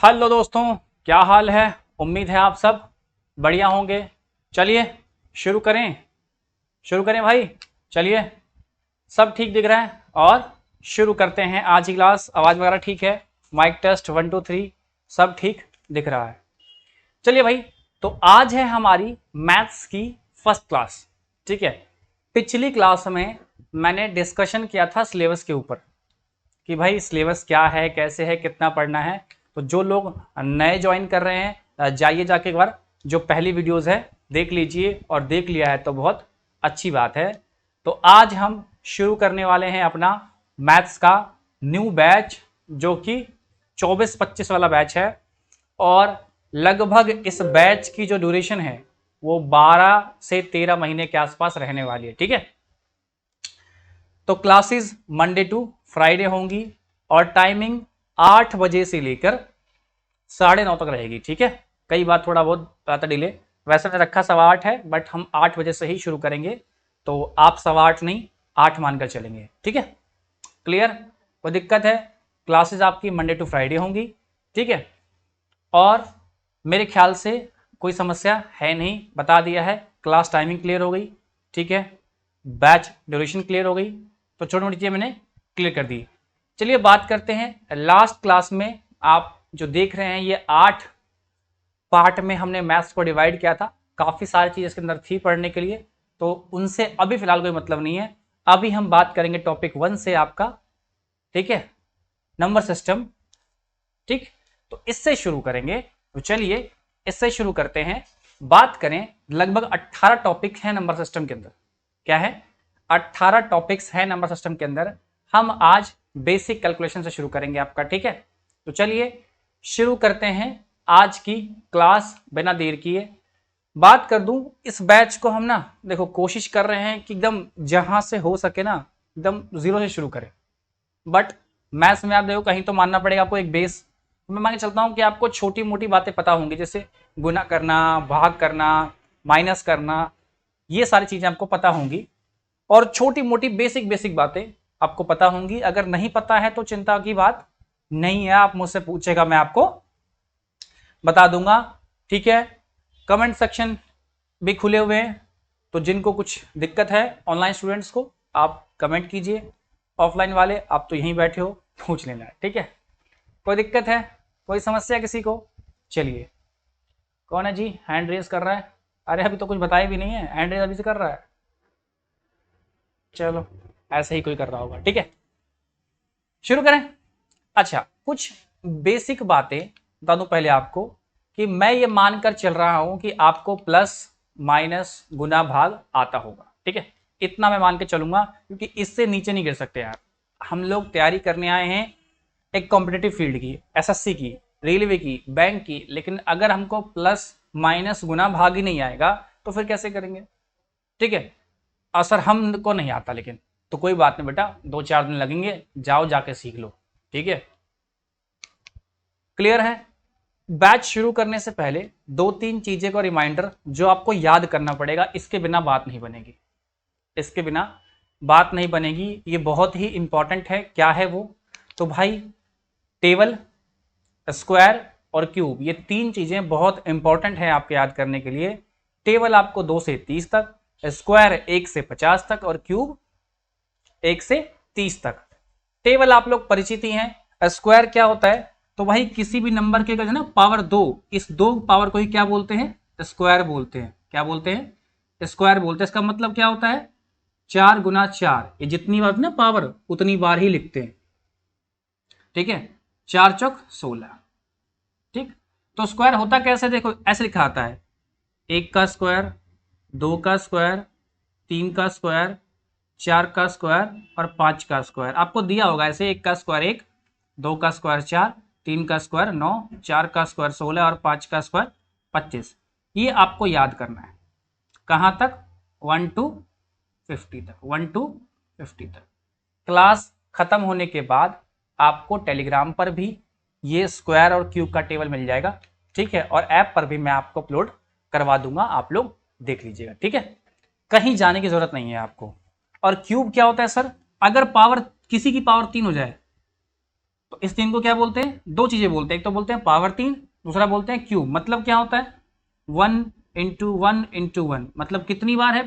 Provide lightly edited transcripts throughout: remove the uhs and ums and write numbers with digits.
Hello दोस्तों, क्या हाल है। उम्मीद है आप सब बढ़िया होंगे। चलिए शुरू करें भाई। चलिए, सब ठीक दिख रहा है और शुरू करते हैं आज की क्लास। आवाज़ वगैरह ठीक है, माइक टेस्ट 1 2 3 सब ठीक दिख रहा है। चलिए भाई, तो आज है हमारी मैथ्स की फर्स्ट क्लास। ठीक है, पिछली क्लास में मैंने डिस्कशन किया था सिलेबस के ऊपर कि भाई सिलेबस क्या है, कैसे है, कितना पढ़ना है। तो जो लोग नए ज्वाइन कर रहे हैं जाइए जाके एक बार जो पहली वीडियोस है देख लीजिए, और देख लिया है तो बहुत अच्छी बात है। तो आज हम शुरू करने वाले हैं अपना मैथ्स का न्यू बैच, जो कि 24-25 वाला बैच है। और लगभग इस बैच की जो ड्यूरेशन है वो 12 से 13 महीने के आसपास रहने वाली है। ठीक है, तो क्लासेस मंडे टू फ्राइडे होंगी और टाइमिंग 8 बजे से लेकर 9:30 तक रहेगी। ठीक है, कई बार थोड़ा बहुत आता डिले, वैसे मैंने रखा 8:15 है, बट हम 8 बजे से ही शुरू करेंगे। तो आप 8:15 नहीं 8 मानकर चलेंगे। ठीक है, क्लियर, कोई दिक्कत है। क्लासेस आपकी मंडे टू फ्राइडे होंगी। ठीक है, और मेरे ख्याल से कोई समस्या है नहीं, बता दिया है। क्लास टाइमिंग क्लियर हो गई। ठीक है, बैच ड्यूरेशन क्लियर हो गई, तो छोटी मोटी चीज़ें मैंने क्लियर कर दी। चलिए बात करते हैं। लास्ट क्लास में आप जो देख रहे हैं ये 8 पार्ट में हमने मैथ्स को डिवाइड किया था। काफ़ी सारी चीज़ इसके अंदर थी पढ़ने के लिए, तो उनसे अभी फिलहाल कोई मतलब नहीं है। अभी हम बात करेंगे टॉपिक 1 से आपका। ठीक है, नंबर सिस्टम। ठीक, तो इससे शुरू करेंगे। तो चलिए इससे शुरू करते हैं। बात करें, लगभग 18 टॉपिक हैं नंबर सिस्टम के अंदर। क्या है? 18 टॉपिक्स हैं नंबर सिस्टम के अंदर। हम आज बेसिक कैलकुलेशन से शुरू करेंगे आपका। ठीक है, तो चलिए शुरू करते हैं आज की क्लास बिना देर किए। बात कर दूं, इस बैच को हम ना देखो कोशिश कर रहे हैं कि एकदम जहां से हो सके ना एकदम जीरो से शुरू करें। बट मैथ्स में आप देखो कहीं तो मानना पड़ेगा आपको एक बेस। मैं मान के चलता हूं कि आपको छोटी मोटी बातें पता होंगी, जैसे गुना करना, भाग करना, माइनस करना, ये सारी चीजें आपको पता होंगी। और छोटी मोटी बेसिक बेसिक बातें आपको पता होंगी। अगर नहीं पता है तो चिंता की बात नहीं है, आप मुझसे पूछेगा, मैं आपको बता दूंगा। ठीक है, कमेंट सेक्शन भी खुले हुए हैं, तो जिनको कुछ दिक्कत है ऑनलाइन स्टूडेंट्स को आप कमेंट कीजिए। ऑफलाइन वाले आप तो यहीं बैठे हो, पूछ लेना। ठीक है, कोई दिक्कत है, कोई समस्या किसी को? चलिए, कौन है जी हैंड रेज कर रहा है? अरे अभी तो कुछ बताया भी नहीं है, हैंड रेज अभी से कर रहा है। चलो, ऐसे ही कोई कर रहा होगा। ठीक है, शुरू करें। अच्छा, कुछ बेसिक बातें बता दूं पहले आपको कि मैं ये मानकर चल रहा हूं कि आपको प्लस माइनस गुना भाग आता होगा। ठीक है, इतना मैं मान के चलूंगा, क्योंकि इससे नीचे नहीं गिर सकते यार। हम लोग तैयारी करने आए हैं एक कॉम्पिटेटिव फील्ड की, एसएससी की, रेलवे की, बैंक की, लेकिन अगर हमको प्लस माइनस गुना भाग ही नहीं आएगा तो फिर कैसे करेंगे? ठीक है, असर हमको नहीं आता, लेकिन तो कोई बात नहीं बेटा, 2-4 दिन लगेंगे, जाओ जाके सीख लो। ठीक है, क्लियर है। बैच शुरू करने से पहले 2-3 चीजें का रिमाइंडर जो आपको याद करना पड़ेगा, इसके बिना बात नहीं बनेगी। इसके बिना बात नहीं बनेगी, ये बहुत ही इंपॉर्टेंट है। क्या है वो? तो भाई टेबल, स्क्वायर और क्यूब, ये 3 चीजें बहुत इंपॉर्टेंट है आपके याद करने के लिए। टेबल आपको 2 से 30 तक, स्क्वायर 1 से 50 तक और क्यूब 1 से 30 तक। टेबल आप लोग परिचित ही हैं। स्क्वायर क्या होता है? तो भाई किसी भी नंबर के ना पावर 2, इस 2 पावर को ही क्या बोलते हैं? स्क्वायर बोलते हैं। क्या बोलते हैं? स्क्वायर बोलते हैं। इसका मतलब क्या होता है? 4 गुना 4, ये जितनी बार ना पावर उतनी बार ही लिखते हैं। ठीक है, 4 चौक 16। ठीक, तो स्क्वायर होता कैसे? देखो ऐसे लिखा आता है, 1 का स्क्वायर, 2 का स्क्वायर, 3 का स्क्वायर, 4 का स्क्वायर और 5 का स्क्वायर। आपको दिया होगा ऐसे, 1 का स्क्वायर 1, 2 का स्क्वायर 4, 3 का स्क्वायर 9, 4 का स्क्वायर 16 और 5 का स्क्वायर 25। ये आपको याद करना है। कहाँ तक? 1 to 50 तक। 1 to 50 तक। क्लास खत्म होने के बाद आपको टेलीग्राम पर भी ये स्क्वायर और क्यूब का टेबल मिल जाएगा। ठीक है, और ऐप पर भी मैं आपको अपलोड करवा दूंगा, आप लोग देख लीजिएगा। ठीक है, कहीं जाने की जरूरत नहीं है आपको। और क्यूब क्या होता है सर? अगर पावर किसी की पावर 3 हो जाए तो इस 3 को क्या बोलते हैं? दो चीजें बोलते हैं, एक तो बोलते हैं पावर 3, दूसरा बोलते हैं क्यूब। मतलब क्या होता है? 1 इंटू 1 इंटू 1, मतलब कितनी बार है?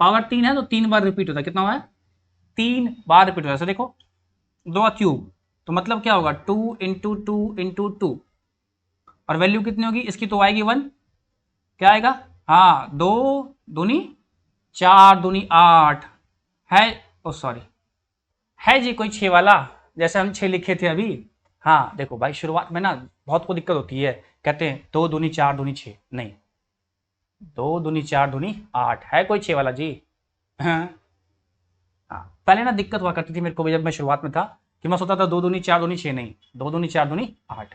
पावर 3 है तो 3 बार रिपीट होता है। कितना हुआ है? 3 बार रिपीट होता है। देखो 2 क्यूब, तो मतलब क्या होगा? 2 इंटू 2 इंटू 2, और वैल्यू कितनी होगी इसकी? तो आएगी 1। क्या आएगा? हाँ, 2 दूनी 4 दूनी 8 है। ओ सॉरी, है जी कोई 6 वाला, जैसे हम 6 लिखे थे अभी। हाँ देखो भाई, शुरुआत में ना बहुत को दिक्कत होती है, कहते हैं 2 दूनी 4 दूनी 6, नहीं, 2 दूनी 4 दूनी 8, है कोई 6 वाला जी? हाँ, पहले ना दिक्कत हुआ करती थी मेरे को भी, जब मैं शुरुआत में था, कि मैं सोचता था 2 दूनी 4 दूनी 6, नहीं, 2 दूनी 4 दूनी 8।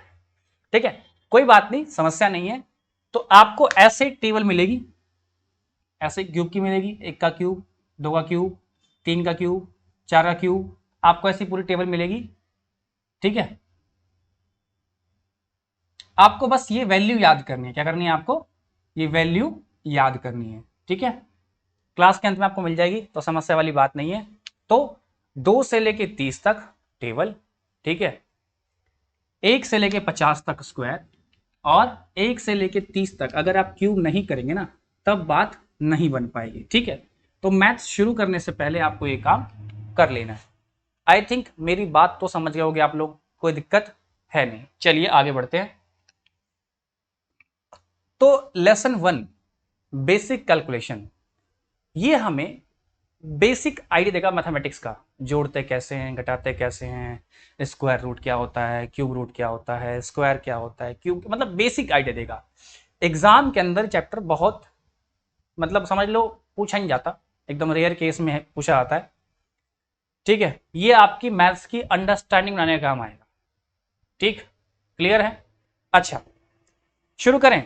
ठीक है, कोई बात नहीं, समस्या नहीं है। तो आपको ऐसे टेबल मिलेगी, ऐसे क्यूब की मिलेगी, 1 का क्यूब, 2 का क्यूब, 3 का क्यूब, 4 का क्यूब, आपको ऐसी पूरी टेबल मिलेगी। ठीक है, आपको बस ये वैल्यू याद करनी है। क्या करनी है आपको? ये वैल्यू याद करनी है। ठीक है, क्लास के अंत में आपको मिल जाएगी, तो समस्या वाली बात नहीं है। तो 2 से लेके 30 तक टेबल, ठीक है, 1 से लेके 50 तक स्क्वायर, और 1 से लेके 30 तक अगर आप क्यूब नहीं करेंगे ना, तब बात नहीं बन पाएगी। ठीक है, तो मैथ्स शुरू करने से पहले आपको ये काम कर लेना है। आई थिंक मेरी बात तो समझ गए होगे आप लोग, कोई दिक्कत है नहीं। चलिए आगे बढ़ते हैं। तो लेसन 1, बेसिक कैलकुलेशन, ये हमें बेसिक आइडिया देगा मैथमेटिक्स का। जोड़ते कैसे हैं, घटाते कैसे हैं, स्क्वायर रूट क्या होता है, क्यूब रूट क्या होता है, स्क्वायर क्या होता है, क्यूब, मतलब बेसिक आइडिया देगा। एग्जाम के अंदर चैप्टर बहुत, मतलब समझ लो पूछा नहीं जाता, एकदम रेयर केस में पूछा जाता है। ठीक है, ये आपकी मैथ्स की अंडरस्टैंडिंग बनाने का काम आएगा। ठीक, क्लियर है? अच्छा, शुरू करें।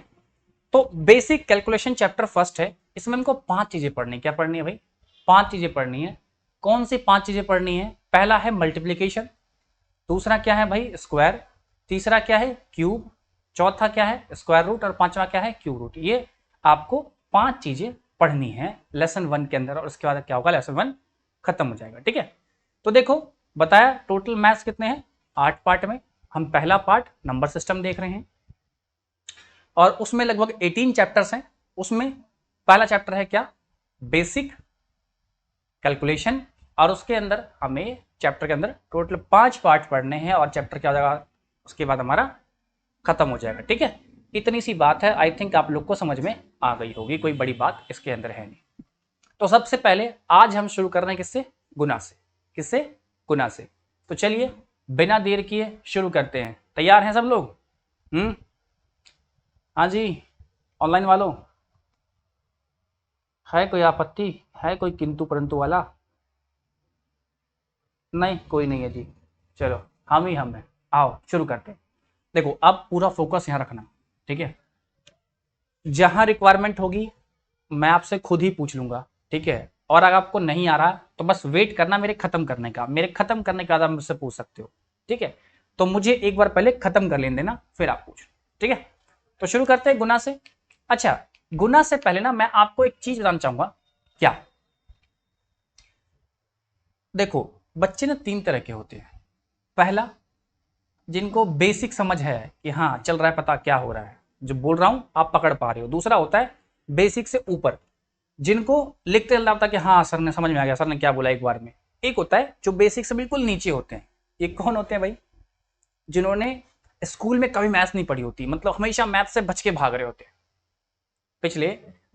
तो बेसिक कैलकुलेशन चैप्टर फर्स्ट है, इसमें हमको 5 चीजें पढ़नी। क्या पढ़नी है भाई? 5 चीजें पढ़नी है। कौन सी 5 चीजें पढ़नी है? पहला है मल्टीप्लीकेशन, दूसरा क्या है भाई? स्क्वायर, तीसरा क्या है? क्यूब, चौथा क्या है? स्क्वायर रूट, और पांचवा क्या है? Cube root. ये आपको 5 चीजें पढ़नी है लेसन 1 के अंदर, और उसके बाद क्या होगा? लेसन 1 खत्म हो जाएगा। ठीक है, तो देखो बताया टोटल मैथ्स कितने हैं? 8 पार्ट में हम पहला पार्ट नंबर सिस्टम देख रहे हैं, और उसमें लगभग 18 चैप्टर्स हैं। उसमें पहला चैप्टर है क्या? बेसिक कैलकुलेशन, और उसके अंदर हमें चैप्टर के अंदर टोटल 5 पार्ट पढ़ने हैं, और चैप्टर क्या हो जाएगा उसके बाद हमारा? खत्म हो जाएगा। ठीक है, इतनी सी बात है। आई थिंक आप लोग को समझ में आ गई होगी, कोई बड़ी बात इसके अंदर है नहीं। तो सबसे पहले आज हम शुरू कर रहे हैं किससे? गुना से। किससे? गुना से। तो चलिए बिना देर किए शुरू करते हैं। तैयार हैं सब लोग? हाँ जी, ऑनलाइन वालों, है कोई आपत्ति? है कोई किंतु परंतु वाला? नहीं, कोई नहीं है जी। चलो हम ही हम हैं, आओ शुरू करते हैं। देखो अब पूरा फोकस यहाँ रखना। ठीक है, जहां रिक्वायरमेंट होगी मैं आपसे खुद ही पूछ लूंगा। ठीक है, और अगर आपको नहीं आ रहा तो बस वेट करना मेरे खत्म करने का, मेरे खत्म करने के बाद आप मुझसे पूछ सकते हो। ठीक है, तो मुझे एक बार पहले खत्म कर लेने देना, फिर आप पूछ। ठीक है, तो शुरू करते हैं गुना से। अच्छा, गुना से पहले ना मैं आपको एक चीज बताना चाहूंगा। क्या? देखो बच्चे ना 3 तरह के होते हैं। पहला, जिनको बेसिक समझ है कि हाँ चल रहा है, पता क्या हो रहा है, जो बोल रहा हूं आप पकड़ पा रहे हो। दूसरा होता है बेसिक से ऊपर, जिनको लिखते चलता होता है कि हाँ सर ने समझ में आ गया, सर ने क्या बोला एक बार में। एक होता है जो बेसिक से बिल्कुल नीचे होते हैं। ये कौन होते हैं भाई? जिन्होंने स्कूल में कभी मैथ्स नहीं पढ़ी होती, मतलब हमेशा मैथ्स से बच के भाग रहे होते हैं। पिछले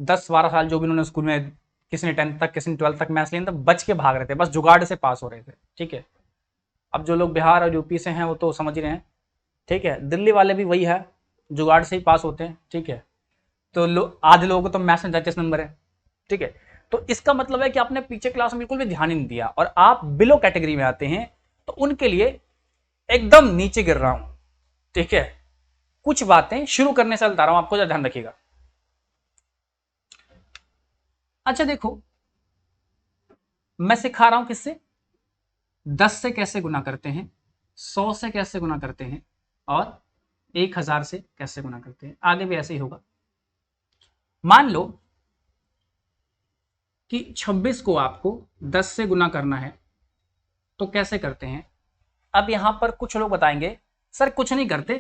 10-12 साल जो भी उन्होंने स्कूल में, किसी ने 10th तक, किसी ने 12th तक मैथ्स लिया, तो बच के भाग रहे थे, बस जुगाड़ से पास हो रहे थे। ठीक है, अब जो लोग बिहार और यूपी से हैं वो तो समझ ही रहे हैं। ठीक है, दिल्ली वाले भी वही है, जुगाड़ से ही पास होते हैं। ठीक है, तो आधे लोगों को तो मैथ्स में 33 नंबर है। ठीक है, तो इसका मतलब है कि आपने पीछे क्लास में बिल्कुल भी ध्यान ही नहीं दिया, और आप बिलो कैटेगरी में आते हैं, तो उनके लिए एकदम नीचे गिर रहा हूं। ठीक है, कुछ बातें शुरू करने से बता रहा हूं आपको, जरा ध्यान रखिएगा। अच्छा देखो, मैं सिखा रहा हूं किससे? 10 से कैसे गुना करते हैं, 100 से कैसे गुना करते हैं, और 1000 से कैसे गुना करते हैं। आगे भी ऐसे ही होगा। मान लो कि 26 को आपको 10 से गुना करना है, तो कैसे करते हैं? अब यहां पर कुछ लोग बताएंगे सर कुछ नहीं करते,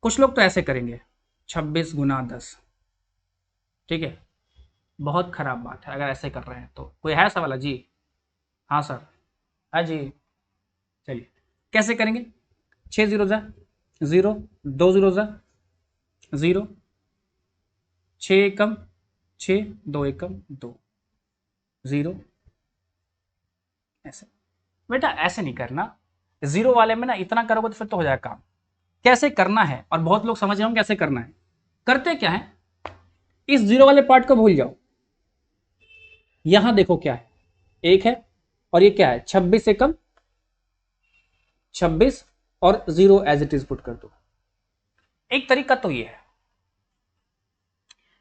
कुछ लोग तो ऐसे करेंगे 26 गुना 10, ठीक है, बहुत खराब बात है अगर ऐसे कर रहे हैं तो। कोई है ऐसा वाला जी? हाँ सर, हाँ जी, चलिए कैसे करेंगे? 6 जीरो जा 0, 2 जीरो जा 0, 6 एकम 6, 2 एकम 2, 0, ऐसे। बेटा ऐसे नहीं करना, जीरो वाले में ना इतना करोगे तो फिर तो हो जाएगा काम। कैसे करना है, और बहुत लोग समझ रहे होंगे कैसे करना है। करते क्या है, इस जीरो वाले पार्ट को भूल जाओ, यहां देखो क्या है, 1 है और ये क्या है 26 से कम 26 और 0 एज इट इज पुट कर दो। एक तरीका तो ये है,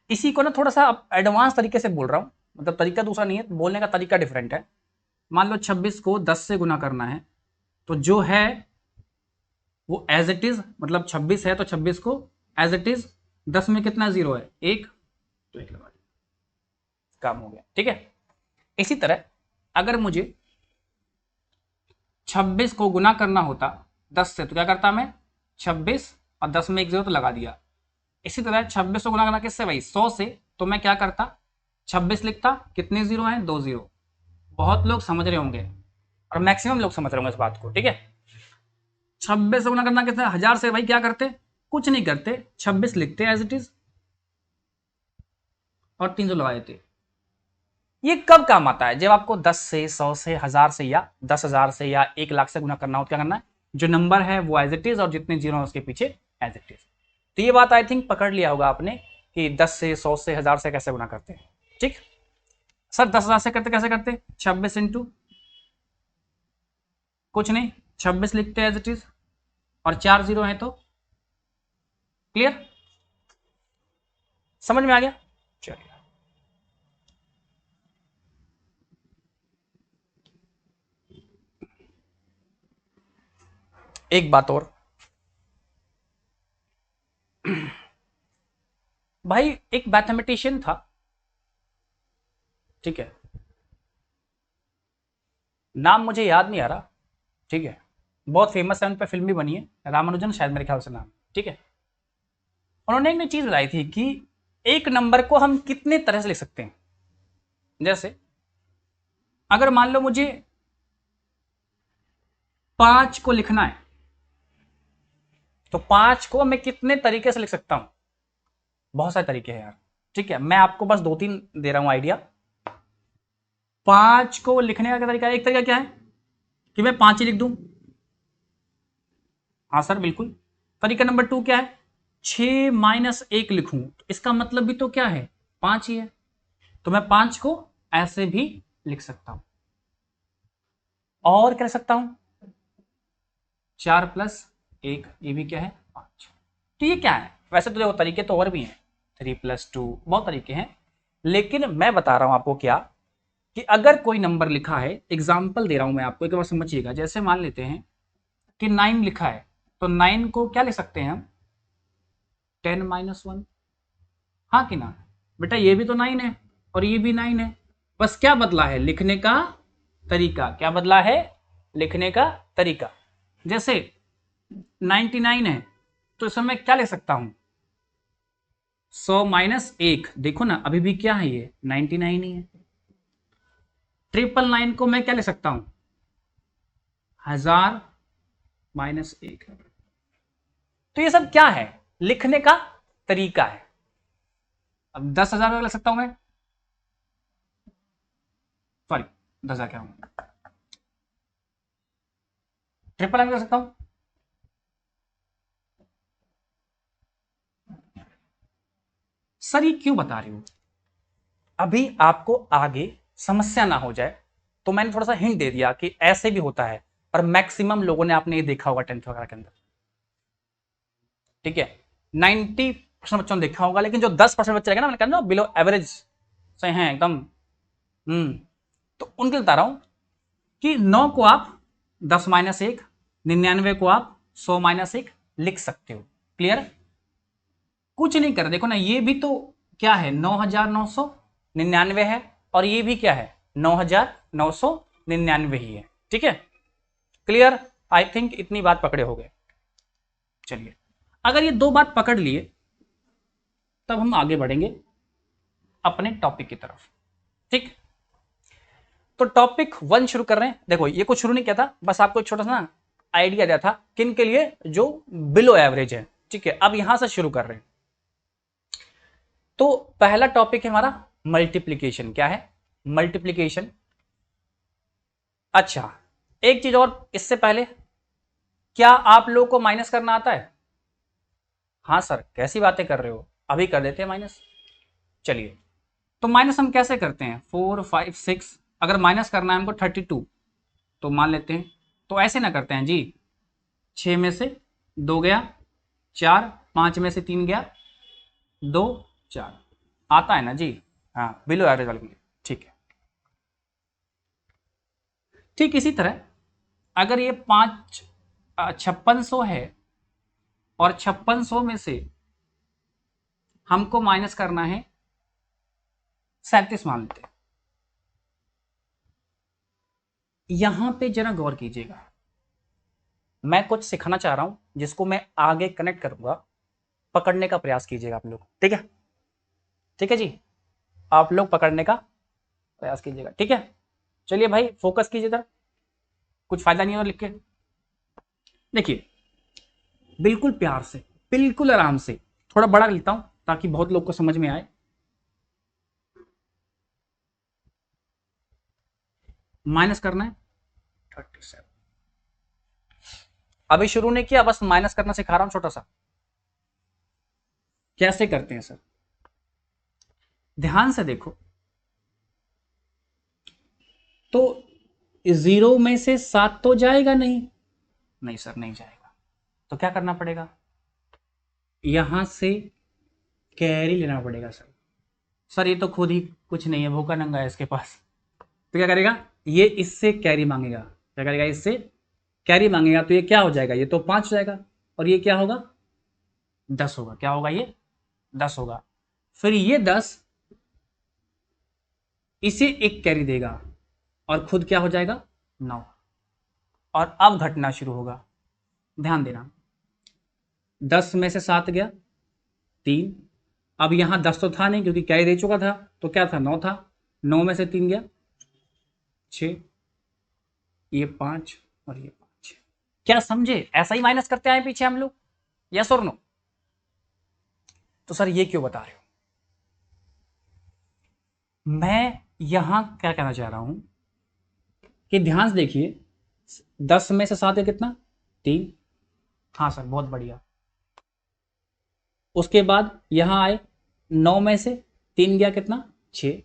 इसी को ना थोड़ा सा एडवांस तरीके से बोल रहा हूं, मतलब तरीका दूसरा नहीं है, बोलने का तरीका डिफरेंट है। मान लो 26 को 10 से गुना करना है, तो जो है वो एज इट इज, मतलब 26 है तो 26 को एज इट इज 10 में कितना 0 है 1, तो 1 लगा दिया, काम हो गया, ठीक है। इसी तरह अगर मुझे 26 को गुना करना होता 10 से, तो क्या करता मैं 26 और 10 में 1 0 तो लगा दिया। इसी तरह 26 को गुना करना किससे भाई 100 से, तो मैं क्या करता 26 लिखता, कितने 0 हैं 2 0। बहुत लोग समझ रहे होंगे और मैक्सिमम लोग समझ रहे होंगे इस बात को, ठीक है। 26 से गुना करना कितना 1000 से, भाई क्या करते, कुछ नहीं करते, 26 लिखते एज इट इज और 300 लगा देते। ये कब काम आता है, जब आपको 10 से 100 से 1000 से या 10,000 से या 1 लाख से गुना करना हो, क्या करना है, जो नंबर है वो एज इट इज और जितने जीरो है उसके पीछे एज इट इज। तो ये बात आई थिंक पकड़ लिया होगा आपने कि 10 से 100 से 1000 से कैसे गुना करते हैं, ठीक। सर 10,000 से करते कैसे करते, 26 इंटू कुछ नहीं 26 लिखते एज इट इज और 4 जीरो है तो क्लियर, समझ में आ गया। चलिए एक बात और, भाई एक मैथमेटिशियन था, ठीक है, नाम मुझे याद नहीं आ रहा, ठीक है, बहुत फेमस है, उन पर फिल्म भी बनी है, रामानुजन शायद मेरे ख्याल से नाम, ठीक है। उन्होंने एक नई चीज बताई थी कि एक नंबर को हम कितने तरह से लिख सकते हैं। जैसे अगर मान लो मुझे 5 को लिखना है, तो 5 को मैं कितने तरीके से लिख सकता हूं, बहुत सारे तरीके हैं यार, ठीक है, मैं आपको बस 2-3 दे रहा हूं आइडिया। 5 को लिखने का क्या तरीका है, एक तरीका क्या है कि मैं 5 ही लिख दूं, हाँ सर बिल्कुल। तरीका नंबर 2 क्या है, 6 माइनस 1 लिखूं, तो इसका मतलब भी तो क्या है 5 ही है, तो मैं 5 को ऐसे भी लिख सकता हूं। और क्या लिख सकता हूं 4 प्लस 1, ये भी क्या है 5। तो ये क्या है, वैसे तो देखो तरीके तो और भी हैं, 3 प्लस 2, बहुत तरीके हैं, लेकिन मैं बता रहा हूं आपको क्या कि अगर कोई नंबर लिखा है, एग्जाम्पल दे रहा हूं मैं आपको, एक बार समझिएगा। जैसे मान लेते हैं कि 9 लिखा है, तो 9 को क्या लिख सकते हैं हम 10 माइनस 1, हाँ कि ना बेटा, ये भी तो 9 है और ये भी 9 है, बस क्या बदला है लिखने का तरीका, क्या बदला है लिखने का तरीका। जैसे 99 है, तो इस समय क्या लिख सकता हूं 100 माइनस 1, देखो ना अभी भी क्या है ये 99 ही है। 999 को मैं क्या लिख सकता हूं 1000 माइनस 1। तो ये सब क्या है लिखने का तरीका है। अब 10,000 लिख सकता हूं मैं, सॉरी 10,000 क्या हूं, 999 लिख सकता हूं। सर ये क्यों बता रही हूं, अभी आपको आगे समस्या ना हो जाए, तो मैंने थोड़ा सा हिंट दे दिया कि ऐसे भी होता है, और मैक्सिमम लोगों ने आपने ये देखा होगा 10th वगैरह के अंदर, ठीक है। 90% बच्चों ने देखा होगा, लेकिन जो 10% बच्चे रहेंगे ना, मैंने कहा ना बिलो एवरेज से हैं एकदम, तो उनके लिए बता रहा हूं कि 9 को आप 10 माइनस 1, 99 को आप 100 माइनस 1 लिख सकते हो, क्लियर। कुछ नहीं कर, देखो ना ये भी तो क्या है 9,999 है, और ये भी क्या है 9,999 ही है, ठीक है। क्लियर? आई थिंक इतनी बात पकड़े हो गए। चलिए, अगर ये 2 बात पकड़ लिए तब हम आगे बढ़ेंगे अपने टॉपिक की तरफ। ठीक, तो टॉपिक 1 शुरू कर रहे हैं। देखो ये कुछ शुरू नहीं किया था, बस आपको एक छोटा सा ना आइडिया दिया था किन के लिए, जो बिलो एवरेज है। ठीक है, अब यहां से शुरू कर रहे हैं। तो पहला टॉपिक है हमारा मल्टीप्लीकेशन। क्या है? मल्टीप्लीकेशन। अच्छा, एक चीज और इससे पहले, क्या आप लोगों को माइनस करना आता है? हाँ सर, कैसी बातें कर रहे हो, अभी कर देते हैं माइनस। चलिए, तो माइनस हम कैसे करते हैं? 4 5 6, अगर माइनस करना है हमको 32 तो मान लेते हैं, तो ऐसे ना करते हैं जी, 6 में से 2 गया 4, 5 में से 3 गया 2 4, आता है ना जी? हाँ, बिलो एवरेज वाले के लिए। ठीक है, ठीक इसी तरह अगर ये 5600 है और 5600 में से हमको माइनस करना है 37 मान लेते हैं। यहां पे जरा गौर कीजिएगा, मैं कुछ सिखाना चाह रहा हूं जिसको मैं आगे कनेक्ट करूंगा, पकड़ने का प्रयास कीजिएगा आप लोग। ठीक है? ठीक है जी, आप लोग पकड़ने का प्रयास कीजिएगा। ठीक है, चलिए भाई फोकस कीजिए जरा, कुछ फायदा नहीं हो लिख के। देखिए, बिल्कुल प्यार से, बिल्कुल आराम से, थोड़ा बड़ा लिखता हूं ताकि बहुत लोग को समझ में आए। माइनस करना है 37, अभी शुरू नहीं किया, बस माइनस करना सिखा रहा हूं छोटा सा। कैसे करते हैं सर? ध्यान से देखो, तो 0 में से 7 तो जाएगा नहीं, नहीं सर नहीं जाएगा, तो क्या करना पड़ेगा? यहां से कैरी लेना पड़ेगा। सर सर ये तो खुद ही कुछ नहीं है, भूखा नंगा है इसके पास, तो क्या करेगा? ये इससे कैरी मांगेगा। क्या करेगा? इससे कैरी मांगेगा, तो ये क्या हो जाएगा? ये तो 5 हो जाएगा, और ये क्या होगा? 10 होगा। क्या होगा? ये 10 होगा। फिर ये 10 इसे एक कैरी देगा, और खुद क्या हो जाएगा? 9। और अब घटना शुरू होगा, ध्यान देना। 10 में से 7 गया 3, अब यहां 10 तो था नहीं क्योंकि कैरी दे चुका था, तो क्या था? 9 था। 9 में से 3 गया 6, ये 5 और ये 5। क्या समझे? ऐसा ही माइनस करते आए पीछे हम लोग, यस और नो? तो सर ये क्यों बता रहे हो? मैं यहां क्या कहना चाह रहा हूं कि ध्यान से देखिए, 10 में से 7 है कितना? 3। हाँ सर, बहुत बढ़िया। उसके बाद यहां आए, 9 में से 3 गया कितना? 6,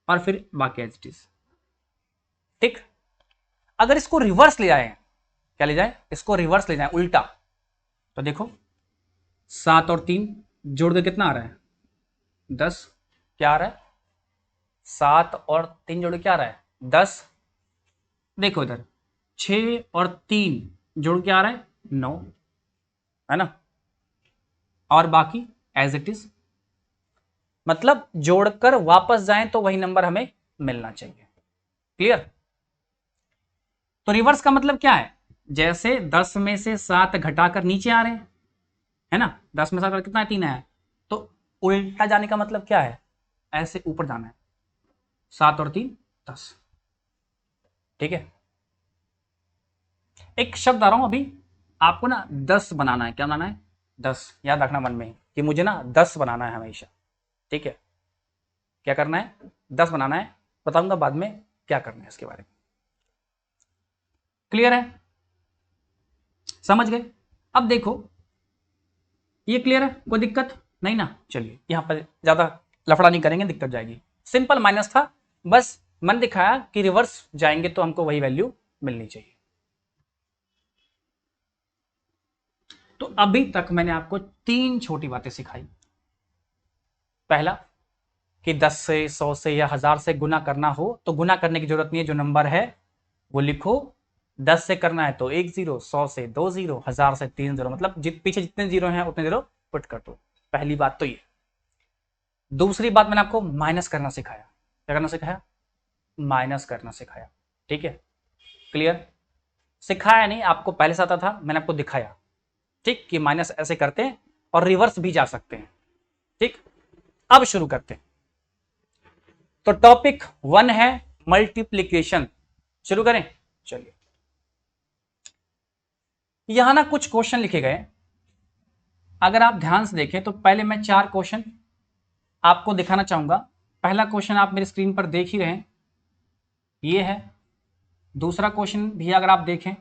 और फिर बाकी एज इट इज। ठीक, अगर इसको रिवर्स ले जाए, क्या ले जाए? इसको रिवर्स ले जाए, उल्टा, तो देखो 7 और 3 जोड़ के कितना आ रहा है? 10। क्या आ रहा है? 7 और 3 जोड़ के क्या आ रहा है? 10। देखो इधर 6 और 3 जोड़ के आ रहा है 9, है ना? और बाकी एज इट इज, मतलब जोड़कर वापस जाएं तो वही नंबर हमें मिलना चाहिए। क्लियर? तो रिवर्स का मतलब क्या है? जैसे 10 में से 7 घटाकर नीचे आ रहे हैं, है ना? 10 में 7 कितना है? 3 है। तो उल्टा जाने का मतलब क्या है? ऐसे ऊपर जाना है, 7 और 3 10। ठीक है, एक शब्द आ रहा हूं अभी, आपको ना 10 बनाना है। क्या बनाना है? 10, याद रखना मन में कि मुझे ना 10 बनाना है हमेशा। ठीक है, क्या करना है? 10 बनाना है, बताऊंगा बाद में क्या करना है इसके बारे में। क्लियर है? समझ गए? अब देखो, ये क्लियर है? कोई दिक्कत नहीं ना? चलिए, यहां पर ज्यादा लफड़ा नहीं करेंगे, दिक्कत जाएगी। सिंपल माइनस था, बस मन दिखाया कि रिवर्स जाएंगे तो हमको वही वैल्यू मिलनी चाहिए। तो अभी तक मैंने आपको 3 छोटी बातें सिखाई। पहला, कि 10 से 100 से या 1000 से गुना करना हो तो गुना करने की जरूरत नहीं है, जो नंबर है वो लिखो। 10 से करना है तो 1 0, 100 से 2 0, 1000 से 3 0, मतलब पीछे जितने जीरो हैं उतने जीरो पुट कर दो। पहली बात तो ये। दूसरी बात, मैंने आपको माइनस करना सिखाया। क्या करना सिखाया? माइनस करना सिखाया। ठीक है, क्लियर? सिखाया नहीं, आपको पहले से आता था, मैंने आपको दिखाया, ठीक, कि माइनस ऐसे करते हैं और रिवर्स भी जा सकते हैं, ठीक। अब शुरू करते हैं। तो टॉपिक 1 है मल्टीप्लीकेशन, शुरू करें। चलिए, यहां ना कुछ क्वेश्चन लिखे गए, अगर आप ध्यान से देखें तो पहले मैं 4 क्वेश्चन आपको दिखाना चाहूंगा। पहला क्वेश्चन आप मेरी स्क्रीन पर देख ही रहे हैं, ये है। दूसरा क्वेश्चन भी अगर आप देखें,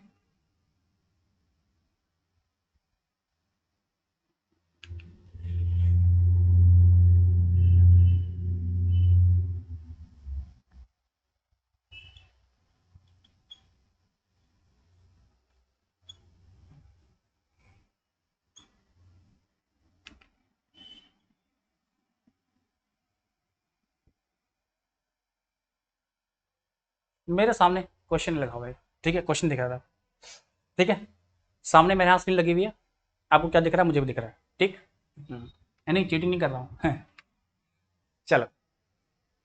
मेरे सामने क्वेश्चन लगा हुआ है, ठीक है, क्वेश्चन दिख रहा था, ठीक है, सामने मेरे यहाँ स्क्रीन लगी हुई है, आपको क्या दिख रहा है, मुझे भी दिख रहा है, ठीक। नहीं, चीटिंग नहीं कर रहा हूँ चलो,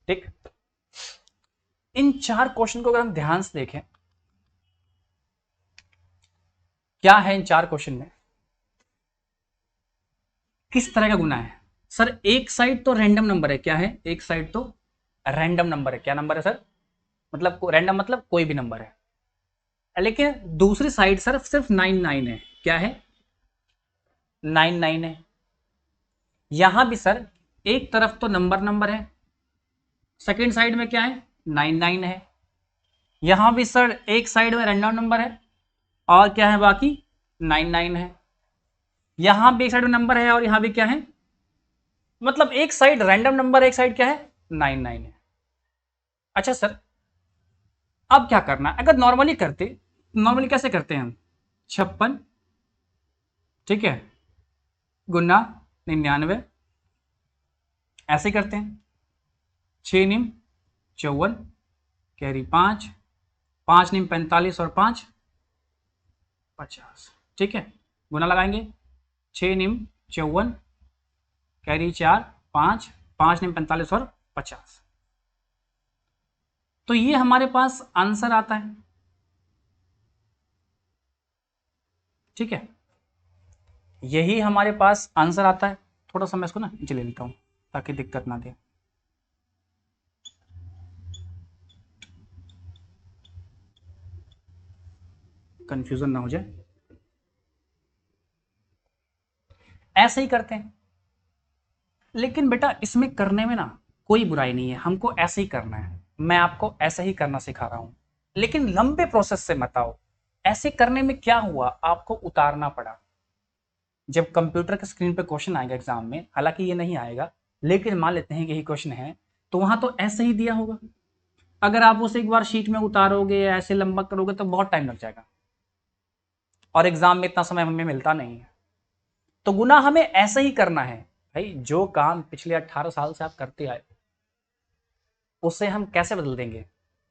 ठीक। इन 4 क्वेश्चन को अगर हम ध्यान से देखें, क्या है इन 4 क्वेश्चन में, किस तरह का गुना है। सर एक साइड तो रैंडम नंबर है, क्या है, एक साइड तो रैंडम नंबर है, क्या नंबर है सर, मतलब रैंडम मतलब कोई भी नंबर है, लेकिन दूसरी साइड सर सिर्फ 99 है, क्या है, 99 है। यहां भी सर एक तरफ तो नंबर नंबर है, सेकेंड साइड में क्या है, 99 है। यहां भी सर एक साइड में रैंडम नंबर है और क्या है, बाकी 99 है। यहां भी एक साइड में नंबर है और यहां भी क्या है, मतलब एक साइड रैंडम नंबर, एक साइड क्या है, 99 है। अच्छा सर, अब क्या करना है, अगर नॉर्मली करते, नॉर्मली कैसे करते हैं हम, 56, ठीक है, गुना 99, ऐसे ही करते हैं। 6 निम 54, कैरी 5, 5 निम 45 और 5 50, ठीक है, गुना लगाएंगे। 6 निम 54, कैरी 4, 5, 5 निम 45 और 50, तो ये हमारे पास आंसर आता है, ठीक है, यही हमारे पास आंसर आता है। थोड़ा सा मैं इसको ना नीचे ले लेता हूं ताकि दिक्कत ना दे, कंफ्यूजन ना हो जाए। ऐसे ही करते हैं, लेकिन बेटा इसमें करने में ना कोई बुराई नहीं है, हमको ऐसे ही करना है, मैं आपको ऐसे ही करना सिखा रहा हूं, लेकिन लंबे प्रोसेस से मत आओ। ऐसे करने में क्या हुआ, आपको उतारना पड़ा। जब कंप्यूटर के स्क्रीन पे क्वेश्चन आएगा एग्जाम में, हालांकि ये नहीं आएगा, लेकिन मान लेते हैं कि यही क्वेश्चन है, तो वहां तो ऐसे ही दिया होगा। अगर आप उसे एक बार शीट में उतारोगे, ऐसे लंबा करोगे, तो बहुत टाइम लग जाएगा और एग्जाम में इतना समय हमें मिलता नहीं है। तो गुना हमें ऐसे ही करना है भाई, जो काम पिछले 18 साल से आप करते आए उसे हम कैसे बदल देंगे,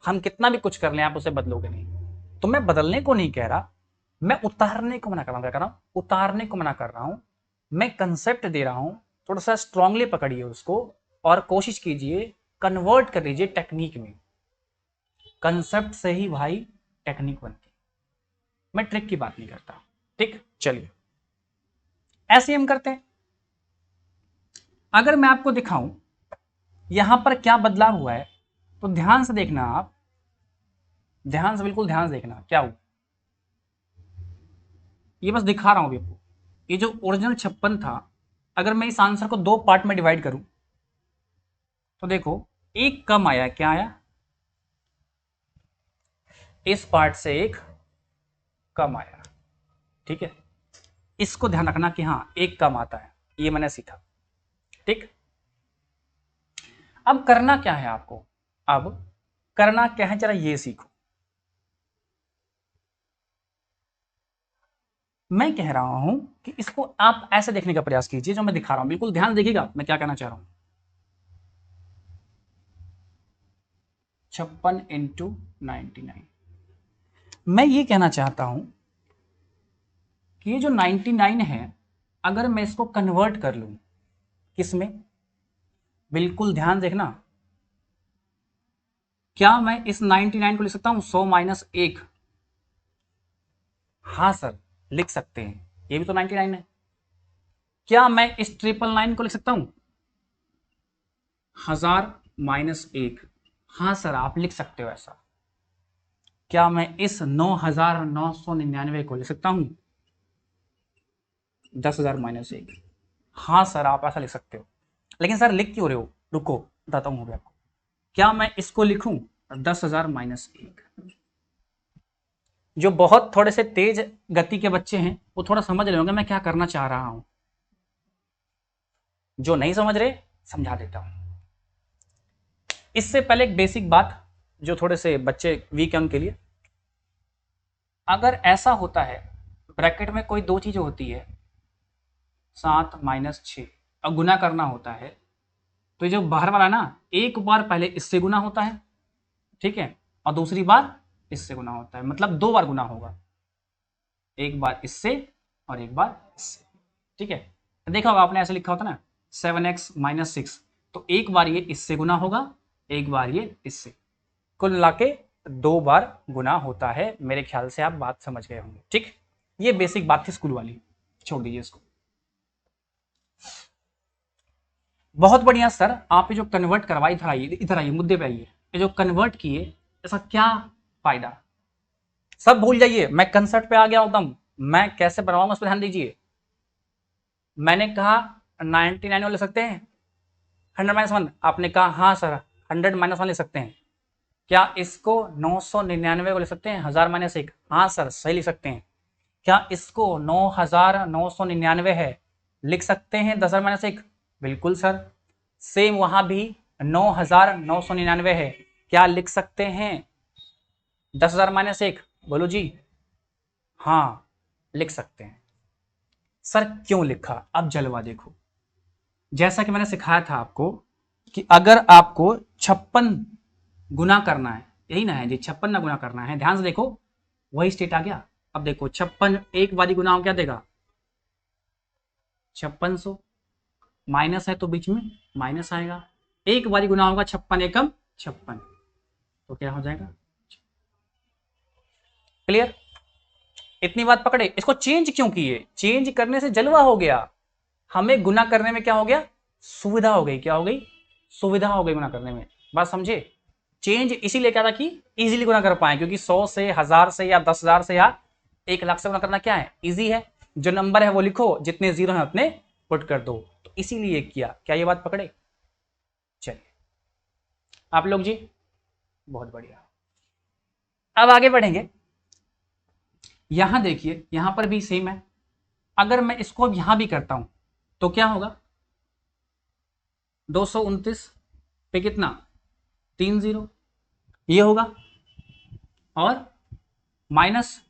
हम कितना भी कुछ कर लें आप उसे बदलोगे नहीं। तो मैं बदलने को नहीं कह रहा, मैं उतारने को मना कर रहा हूं, क्या कर रहा हूं, उतारने को मना कर रहा हूं। मैं कंसेप्ट दे रहा हूं, थोड़ा सा स्ट्रांगली पकड़िए उसको और कोशिश कीजिए कन्वर्ट कर लीजिए टेक्निक में। कंसेप्ट से ही भाई टेक्निक बनती, मैं ट्रिक की बात नहीं करता, ठीक। चलिए ऐसे हम करते हैं। अगर मैं आपको दिखाऊं यहां पर क्या बदलाव हुआ है, तो ध्यान से देखना, आप ध्यान से, बिल्कुल ध्यान से देखना क्या हुआ। ये बस दिखा रहा हूं अभी आपको, ये जो ओरिजिनल 56 था, अगर मैं इस आंसर को 2 पार्ट में डिवाइड करूं, तो देखो एक कम आया, क्या आया, इस पार्ट से एक कम आया, ठीक है। इसको ध्यान रखना कि हाँ एक कम आता है, ये मैंने सीखा, ठीक। अब करना क्या है आपको, अब करना क्या है, जरा ये सीखो। मैं कह रहा हूं कि इसको आप ऐसे देखने का प्रयास कीजिए जो मैं दिखा रहा हूं, बिल्कुल ध्यान देखिएगा मैं क्या कहना चाह रहा हूं। 56 इंटू 99, मैं ये कहना चाहता हूं कि ये जो 99 है, अगर मैं इसको कन्वर्ट कर लूं किसमें, बिल्कुल ध्यान देखना, क्या मैं इस 99 को लिख सकता हूं 100 माइनस 1, हाँ सर लिख सकते हैं, ये भी तो 99 है। क्या मैं इस 999 को लिख सकता हूं 1000 माइनस 1? हाँ सर आप लिख सकते हो ऐसा। क्या मैं इस 9999 को लिख सकता हूं 10,000 माइनस 1? हाँ सर आप ऐसा लिख सकते हो। लेकिन सर लिख क्यों रहे हो, रुको बताता हूँ आपको। क्या मैं इसको लिखूं 10,000 माइनस 1? जो बहुत थोड़े से तेज गति के बच्चे हैं वो थोड़ा समझ रहे होंगे मैं क्या करना चाह रहा हूं। जो नहीं समझ रहे समझा देता हूं। इससे पहले एक बेसिक बात जो थोड़े से बच्चे वीक हैं उनके लिए, अगर ऐसा होता है ब्रैकेट में कोई दो चीजें होती है 7 माइनस 6 और गुना करना होता है, तो ये जो बाहर वाला ना एक बार पहले इससे गुना होता है, ठीक है, और दूसरी बार इससे गुना होता है, मतलब दो बार गुना होगा, एक बार इससे और एक बार इससे, ठीक है। तो देखा होगा आपने ऐसे लिखा होता ना 7x माइनस 6, तो एक बार ये इससे गुना होगा, एक बार ये इससे, कुल मिला के दो बार गुना होता है। मेरे ख्याल से आप बात समझ गए होंगे, ठीक। ये बेसिक बात थी स्कूल वाली, छोड़ दीजिए इसको। बहुत बढ़िया सर, आप ये जो कन्वर्ट करवाई, इधर आइए मुद्दे पे आइए। ये जो कन्वर्ट किए ऐसा क्या फायदा, सब भूल जाइए, मैं कंसेप्ट पे आ गया एकदम, मैं कैसे बनवाऊंगा उस पर ध्यान दीजिए। मैंने कहा 99 ले सकते हैं 100 माइनस 1, आपने कहा हाँ सर 100 माइनस 1 ले सकते हैं। क्या इसको 999 को ले सकते हैं 1000 माइनस 1? हाँ सर सही लिख सकते हैं। क्या इसको 9999 है लिख सकते हैं 10,000 माइनस 1? बिल्कुल सर। सेम वहां भी 9999 है, क्या लिख सकते हैं 10,000 माइनस 1? बोलो जी। हाँ लिख सकते हैं। सर क्यों लिखा, अब जलवा देखो। जैसा कि मैंने सिखाया था आपको कि अगर आपको 56 गुना करना है, यही ना है जी, 56 ना गुना करना है, ध्यान से देखो वही स्टेट आ गया। अब देखो 56 एक बारी गुना हो क्या देगा 5600, माइनस है तो बीच में माइनस आएगा, एक बारी गुना होगा 56 एकम 56, तो क्या हो जाएगा। क्लियर, इतनी बात पकड़े। इसको चेंज क्यों किए, चेंज करने से जलवा हो गया, हमें गुना करने में क्या हो गया सुविधा हो गई, क्या हो गई सुविधा हो गई गुना करने में, बात समझे। चेंज इसीलिए क्या था कि इजीली गुना कर पाए, क्योंकि 100 से 1000 से या 10,000 से या 1,00,000 से गुना करना क्या है इजी है, जो नंबर है वो लिखो, जितने जीरो है उतने पुट कर दो, तो इसीलिए किया। क्या ये बात पकड़े। चलिए आप लोग जी बहुत बढ़िया, अब आगे बढ़ेंगे। यहां देखिए यहां पर भी सेम है, अगर मैं इसको अब यहां भी करता हूं तो क्या होगा 229 पे कितना 3 जीरो ये होगा, और माइनस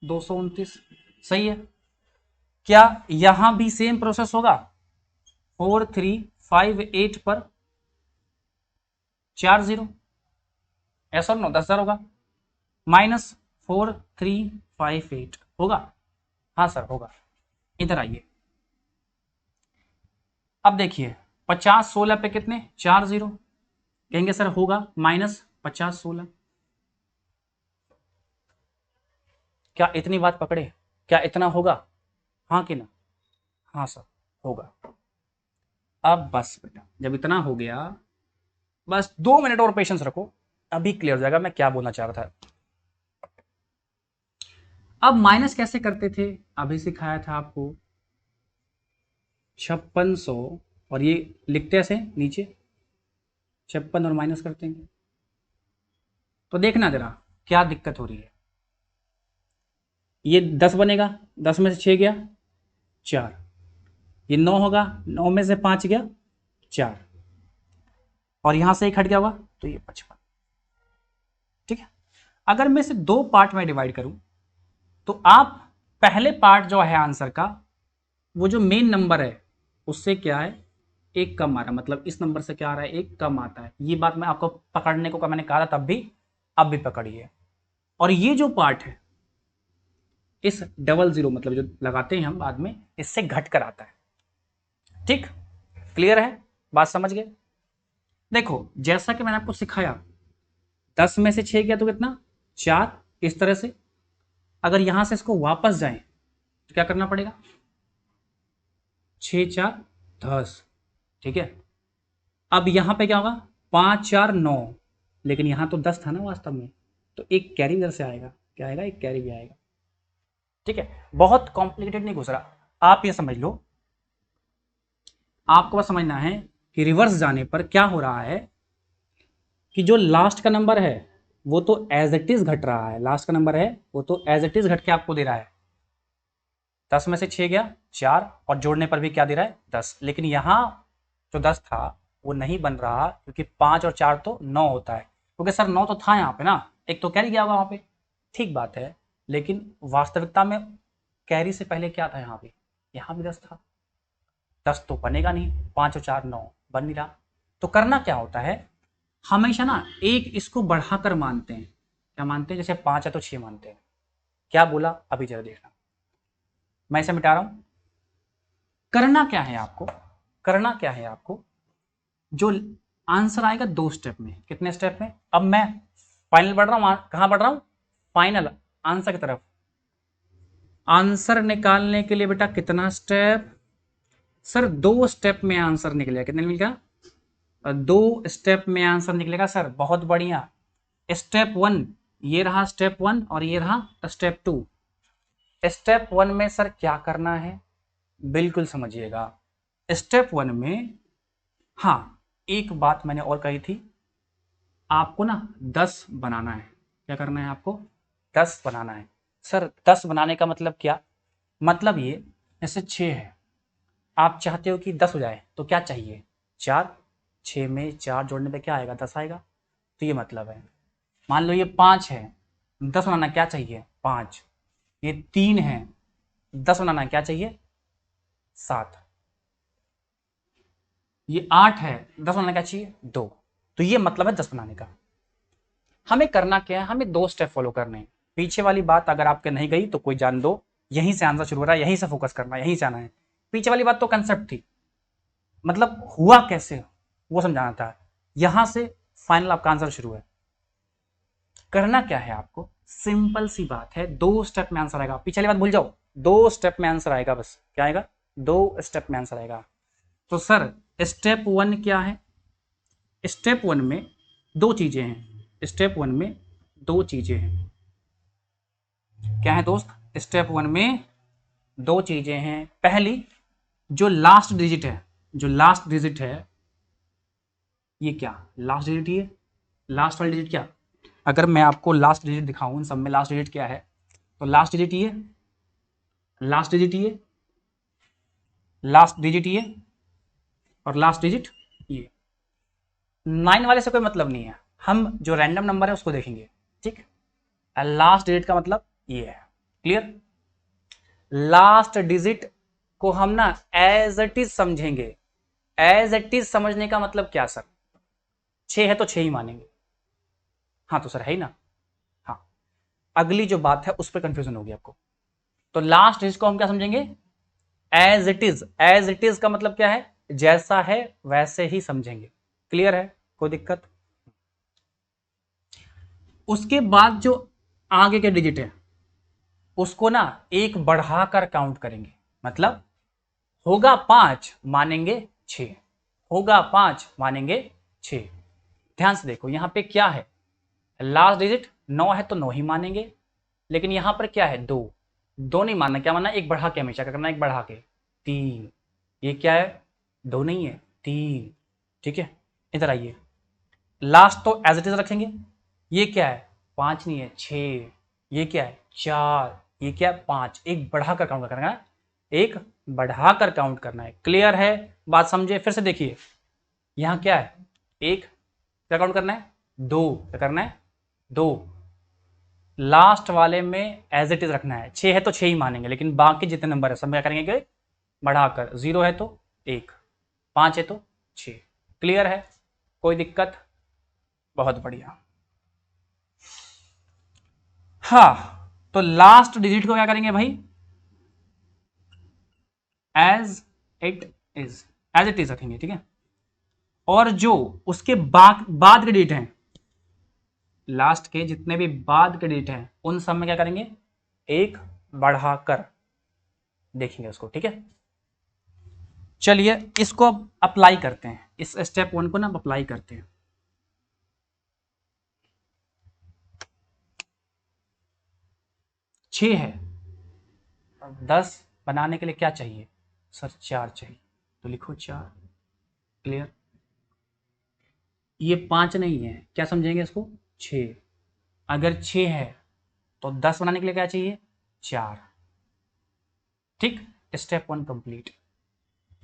229, सही है। क्या यहां भी सेम प्रोसेस होगा 4358 पर 4 जीरो, ऐसा नो 10,000 होगा, माइनस 4358 होगा, हाँ सर होगा। इधर आइए, अब देखिए 50 16 पे कितने 4 जीरो, कहेंगे सर होगा माइनस 50 16, क्या इतनी बात पकड़े, क्या इतना होगा, हाँ कि ना, हाँ सर होगा। अब बस बेटा जब इतना हो गया, बस 2 मिनट और पेशेंस रखो, अभी क्लियर हो जाएगा मैं क्या बोलना चाह रहा था। अब माइनस कैसे करते थे, अभी सिखाया था आपको 5600, और ये लिखते ऐसे नीचे 56 और माइनस करते हैं, तो देखना जरा क्या दिक्कत हो रही है। ये 10 बनेगा, 10 में से 6 गया 4, ये 9 होगा, 9 में से 5 गया 4, और यहां से एक हट गया होगा तो ये 55, ठीक है। अगर मैं इसे दो पार्ट में डिवाइड करूं तो आप पहले पार्ट जो है आंसर का, वो जो मेन नंबर है उससे क्या है एक कम आ रहा है, मतलब इस नंबर से क्या आ रहा है एक कम आता है। ये बात मैं आपको पकड़ने को मैंने कहा था तब भी, अब भी पकड़िए। और ये जो पार्ट है इस डबल जीरो मतलब जो लगाते हैं हम बाद में, इससे घट कर आता है, ठीक। क्लियर है, बात समझ गए। देखो जैसा कि मैंने आपको सिखाया 10 में से 6 गया तो कितना 4, इस तरह से, अगर यहां से इसको वापस जाएं तो क्या करना पड़ेगा, 6 4 10, ठीक है। अब यहां पे क्या होगा, 5 4 9, लेकिन यहां तो 10 था ना वास्तव में, तो एक कैरी इधर से आएगा, क्या आएगा, एक कैरी भी आएगा, ठीक है। बहुत कॉम्प्लिकेटेड नहीं घुस रहा, आप ये समझ लो, आपको बस समझना है कि रिवर्स जाने पर क्या हो रहा है कि जो लास्ट का नंबर है वो तो एज इट इज घट रहा है, लास्ट का नंबर है वो तो एज इट इज घट के आपको दे रहा है, 10 में से 6 गया 4, और जोड़ने पर भी क्या दे रहा है 10, लेकिन यहां जो 10 था वो नहीं बन रहा क्योंकि 5 और 4 तो 9 होता है, क्योंकि सर 9 तो था यहाँ पे ना, एक तो कैरी गया होगा वहां पे, ठीक बात है, लेकिन वास्तविकता में कैरी से पहले क्या था यहाँ पे, यहाँ भी 10 था, 10 तो बनेगा नहीं, 5 और 4 9 बन नहीं रहा। तो करना क्या होता है, हमेशा ना एक इसको बढ़ाकर मानते हैं, क्या मानते हैं, जैसे 5 है तो 6 मानते हैं, क्या बोला अभी जरा देखना, मैं इसे मिटा रहा हूं। करना क्या है आपको, करना क्या है आपको, जो आंसर आएगा 2 स्टेप में, कितने स्टेप में, अब मैं फाइनल बढ़ रहा हूं, कहां बढ़ रहा हूं, फाइनल आंसर की तरफ। आंसर निकालने के लिए बेटा कितना स्टेप, सर 2 स्टेप में आंसर निकलेगा, कितने मिलेगा, 2 स्टेप में आंसर निकलेगा सर, बहुत बढ़िया। स्टेप 1 ये रहा, स्टेप 1 और ये रहा स्टेप 2। स्टेप 1 में सर क्या करना है, बिल्कुल समझिएगा, स्टेप 1 में, हाँ एक बात मैंने और कही थी, आपको ना 10 बनाना है, क्या करना है आपको, 10 बनाना है। सर 10 बनाने का मतलब क्या, मतलब ये जैसे 6 है, आप चाहते हो कि 10 हो जाए तो क्या चाहिए, 4, 6 में 4 जोड़ने पे क्या आएगा, 10 आएगा, तो ये मतलब है। मान लो ये 5 है, 10 बनाना क्या चाहिए 5, ये 3 है, 10 बनाना क्या चाहिए 7, ये 8 है, 10 बनाना क्या चाहिए 2, तो ये मतलब है 10 बनाने का। हमें करना क्या है, हमें 2 स्टेप फॉलो करने हैं, पीछे वाली बात अगर आपके नहीं गई तो कोई जान दो, यहीं से आंसर शुरू हो रहा है, यहीं से फोकस करना है, यहीं से आना है, पीछे वाली बात तो कंसेप्ट थी, मतलब हुआ कैसे वो समझाना था, यहां से फाइनल आपका आंसर शुरू है। करना क्या है आपको, सिंपल सी बात है, 2 स्टेप में आंसर आएगा, पीछे वाली बात भूल जाओ, 2 स्टेप में आंसर आएगा, बस क्या आएगा, 2 स्टेप में आंसर आएगा। तो सर स्टेप 1 क्या है, स्टेप 1 में 2 चीजें हैं, स्टेप 1 में 2 चीजें हैं, क्या है दोस्त, स्टेप 1 में 2 चीजें हैं। पहली, जो लास्ट डिजिट है, जो लास्ट डिजिट है, ये क्या, लास्ट डिजिट, ये लास्ट वाली डिजिट क्या, अगर मैं आपको लास्ट डिजिट दिखाऊं, इन सब में लास्ट डिजिट क्या है, तो लास्ट डिजिट ये, लास्ट डिजिट ये, लास्ट डिजिट ये, और लास्ट डिजिट ये, 9 वाले से कोई मतलब नहीं है, हम जो रैंडम नंबर है उसको देखेंगे, ठीक। लास्ट डिजिट का मतलब ये है, क्लियर। लास्ट डिजिट को हम ना एज इट इज समझेंगे, एज इट इज समझने का मतलब क्या सर, 6 है तो 6 ही मानेंगे, हाँ तो सर है ही ना, हाँ, अगली जो बात है उस पर कंफ्यूजन होगी आपको, तो लास्ट डिजिट को हम क्या समझेंगे, as it is, as it is का मतलब क्या है, जैसा है वैसे ही समझेंगे, क्लियर है, कोई दिक्कत। उसके बाद जो आगे के डिजिट है उसको ना एक बढ़ाकर काउंट करेंगे, मतलब होगा 5 मानेंगे 6, होगा 5 मानेंगे 6। ध्यान से देखो यहां पे क्या है, लास्ट डिजिट 9 है तो 9 ही मानेंगे, लेकिन यहां पर क्या है 2, 2 नहीं मानना, क्या मानना, एक बढ़ा के, हमेशा क्या करना, एक बढ़ा के 3, ये क्या है 2 नहीं है 3, ठीक है। इधर आइए, लास्ट तो एज इट इज रखेंगे, ये क्या है 5 नहीं है 6, ये क्या है 4, ये क्या है 5, एक बढ़ाकर काउंट करना है, एक बढ़ाकर काउंट करना है, क्लियर है, बात समझे, फिर से देखिए, यहां क्या है, एक क्या काउंट करना है, 2 क्या करना है 2, लास्ट वाले में एज इट इज रखना है, 6 है तो 6 ही मानेंगे, लेकिन बाकी जितने नंबर है सब क्या करेंगे कि बढ़ाकर, 0 है तो 1, 5 है तो 6, क्लियर है, कोई दिक्कत, बहुत बढ़िया। हाँ, तो लास्ट डिजिट को क्या करेंगे भाई, as it is, as it is रखेंगे, ठीक है। और जो उसके बाद के डिजिट हैं, लास्ट के जितने भी बाद के डिजिट हैं उन सब में क्या करेंगे, एक बढ़ाकर देखेंगे उसको, ठीक है। चलिए इसको अब अप्लाई करते हैं, इस स्टेप 1 को ना अप्लाई करते हैं। छः है, 10 बनाने के लिए क्या चाहिए सर? 4 चाहिए, तो लिखो 4। क्लियर। ये 5 नहीं है, क्या समझेंगे इसको? 6। अगर 6 है तो 10 बनाने के लिए क्या चाहिए? 4। ठीक, स्टेप 1 कंप्लीट।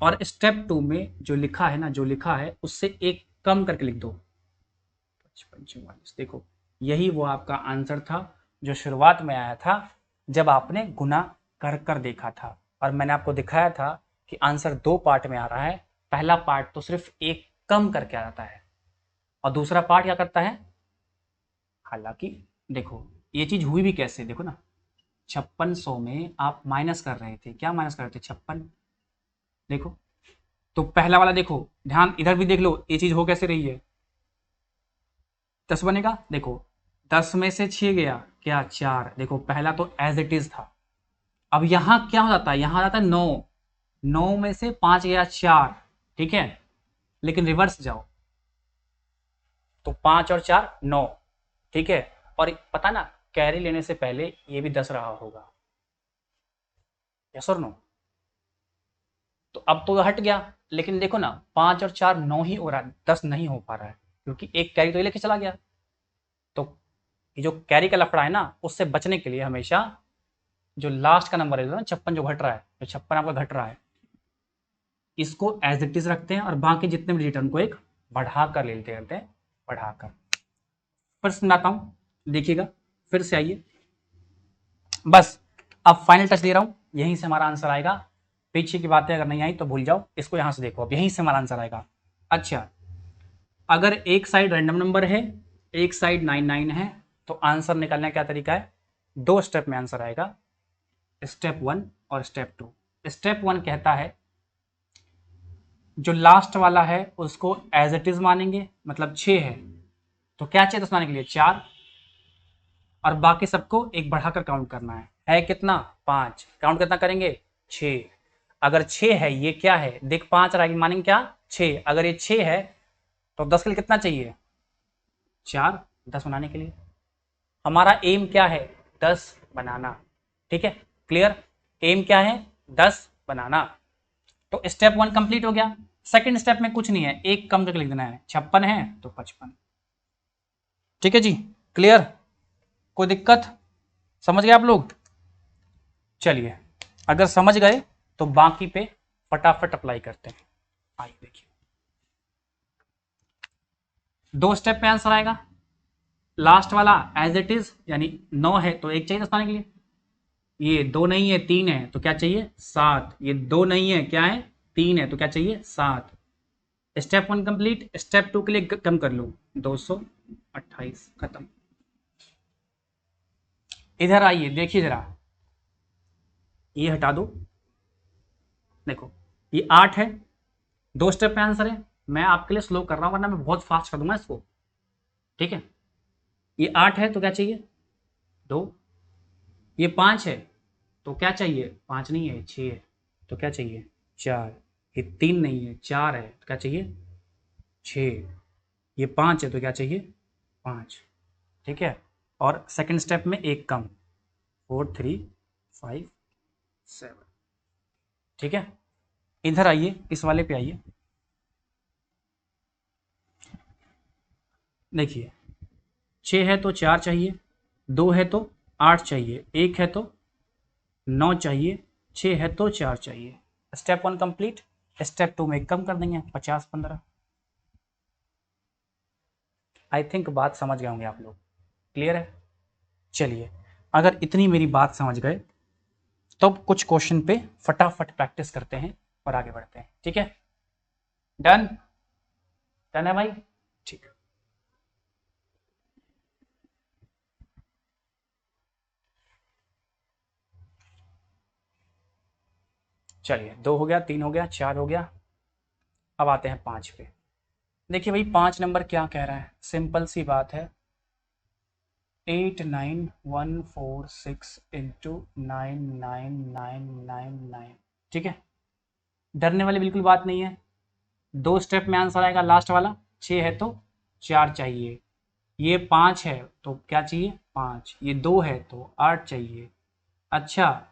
और स्टेप 2 में जो लिखा है ना, जो लिखा है उससे एक कम करके लिख दो, 55-44। देखो यही वो आपका आंसर था जो शुरुआत में आया था जब आपने गुना कर कर देखा था। और मैंने आपको दिखाया था कि आंसर 2 पार्ट में आ रहा है। पहला पार्ट तो सिर्फ एक कम करके आ जाता है और दूसरा पार्ट क्या करता है? हालांकि देखो ये चीज हुई भी कैसे, देखो ना, 5600 में आप माइनस कर रहे थे, क्या माइनस कर रहे थे? 56। देखो तो पहला वाला देखो, ध्यान इधर भी देख लो, ये चीज हो कैसे रही है? 10 बनेगा, देखो 10 में से 6 गया, क्या? 4। देखो पहला तो एज इट इज था। अब यहां क्या हो जाता है? यहां आ जाता है 9। 9 में से 5 गया, 4। ठीक है, लेकिन रिवर्स जाओ तो 5 और 4 9। ठीक है, और पता ना कैरी लेने से पहले ये भी 10 रहा होगा, यस और नो? तो अब तो हट गया, लेकिन देखो ना 5 और 4 9 ही हो रहा है, 10 नहीं हो पा रहा है क्योंकि एक कैरी तो ये लेके चला गया। तो ये जो कैरी का लफड़ा है ना, उससे बचने के लिए हमेशा जो लास्ट का नंबर है ना 56 जो घट रहा है, जो 56 आपका घट रहा है, इसको एज इट इज रखते हैं और बाकी जितने भी रिटर्न को एक बढ़ा कर ले लेते हैं, बढ़ाकर। फिर सुनाता हूं, देखिएगा, फिर से आइए, बस अब फाइनल टच दे रहा हूं, यहीं से हमारा आंसर आएगा। पीछे की बातें अगर नहीं आई तो भूल जाओ, इसको यहां से देखो, अब यहीं से हमारा आंसर आएगा। अच्छा, अगर एक साइड रैंडम नंबर है, एक साइड 99 है, तो आंसर निकालने का क्या तरीका है? 2 स्टेप में आंसर आएगा, स्टेप 1 और स्टेप 2। स्टेप 1 कहता है जो लास्ट वाला है उसको एज इट इज मानेंगे, मतलब 6 है तो क्या चाहिए 10 बनाने के लिए? 4। और बाकी सबको एक बढ़ाकर काउंट करना है कितना? 5। काउंट कितना करेंगे? 6। अगर 6 है, ये क्या है? देख 5 रहा है, मानेंगे क्या? 6। अगर ये 6 है तो 10 के लिए कितना चाहिए? 4। 10 बनाने के लिए हमारा एम क्या है? 10 बनाना। ठीक है, क्लियर? एम क्या है? 10 बनाना। तो स्टेप 1 कंप्लीट हो गया। सेकंड स्टेप में कुछ नहीं है, एक कम करके लिख देना है, 56 है तो 55। ठीक है जी, क्लियर? कोई दिक्कत? समझ गए आप लोग? चलिए, अगर समझ गए तो बाकी पे फटाफट अप्लाई करते हैं। आइए देखिए, 2 स्टेप में आंसर आएगा। लास्ट वाला एज इट इज, यानी 9 है तो एक चाहिए 10 पाने के लिए। ये 2 नहीं है, 3 है तो क्या चाहिए? 7। ये 2 नहीं है, क्या है? 3 है तो क्या चाहिए? 7। Step 1 complete. स्टेप 2 के लिए कम कर लो, 228। खत्म। इधर आइए, देखिए जरा, ये हटा दो। देखो ये 8 है, 2 स्टेप पे आंसर है। मैं आपके लिए स्लो कर रहा हूं वरना मैं बहुत फास्ट कर दूंगा इसको। ठीक है, ये 8 है तो क्या चाहिए? 2। ये 5 है तो क्या चाहिए? 5 नहीं है, 6 है तो क्या चाहिए? 4। ये 3 नहीं है, 4 है तो क्या चाहिए? 6। ये 5 है तो क्या चाहिए? 5। ठीक है, और सेकंड स्टेप में एक कम, 4 3 5 7। ठीक है, इधर आइए, इस वाले पे आइए। देखिए 6 है तो 4 चाहिए, 2 है तो 8 चाहिए, 1 है तो 9 चाहिए, 6 है तो 4 चाहिए। Step 1 complete. स्टेप 2 में कम कर देंगे, 50 15। आई थिंक बात समझ गए होंगे आप लोग, क्लियर है? चलिए, अगर इतनी मेरी बात समझ गए तो कुछ क्वेश्चन पे फटाफट प्रैक्टिस करते हैं और आगे बढ़ते हैं। ठीक है, डन? डन है भाई? ठीक है, चलिए 2 हो गया, 3 हो गया, 4 हो गया। अब आते हैं 5 पे। देखिए भाई 5 नंबर क्या कह रहा है, सिंपल सी बात है, 89146 इंटू 99999। ठीक है, डरने वाली बिल्कुल बात नहीं है। 2 स्टेप में आंसर आएगा लास्ट वाला। 6 है तो 4 चाहिए, ये 5 है तो क्या चाहिए 5, ये 2 है तो 8 चाहिए। अच्छा,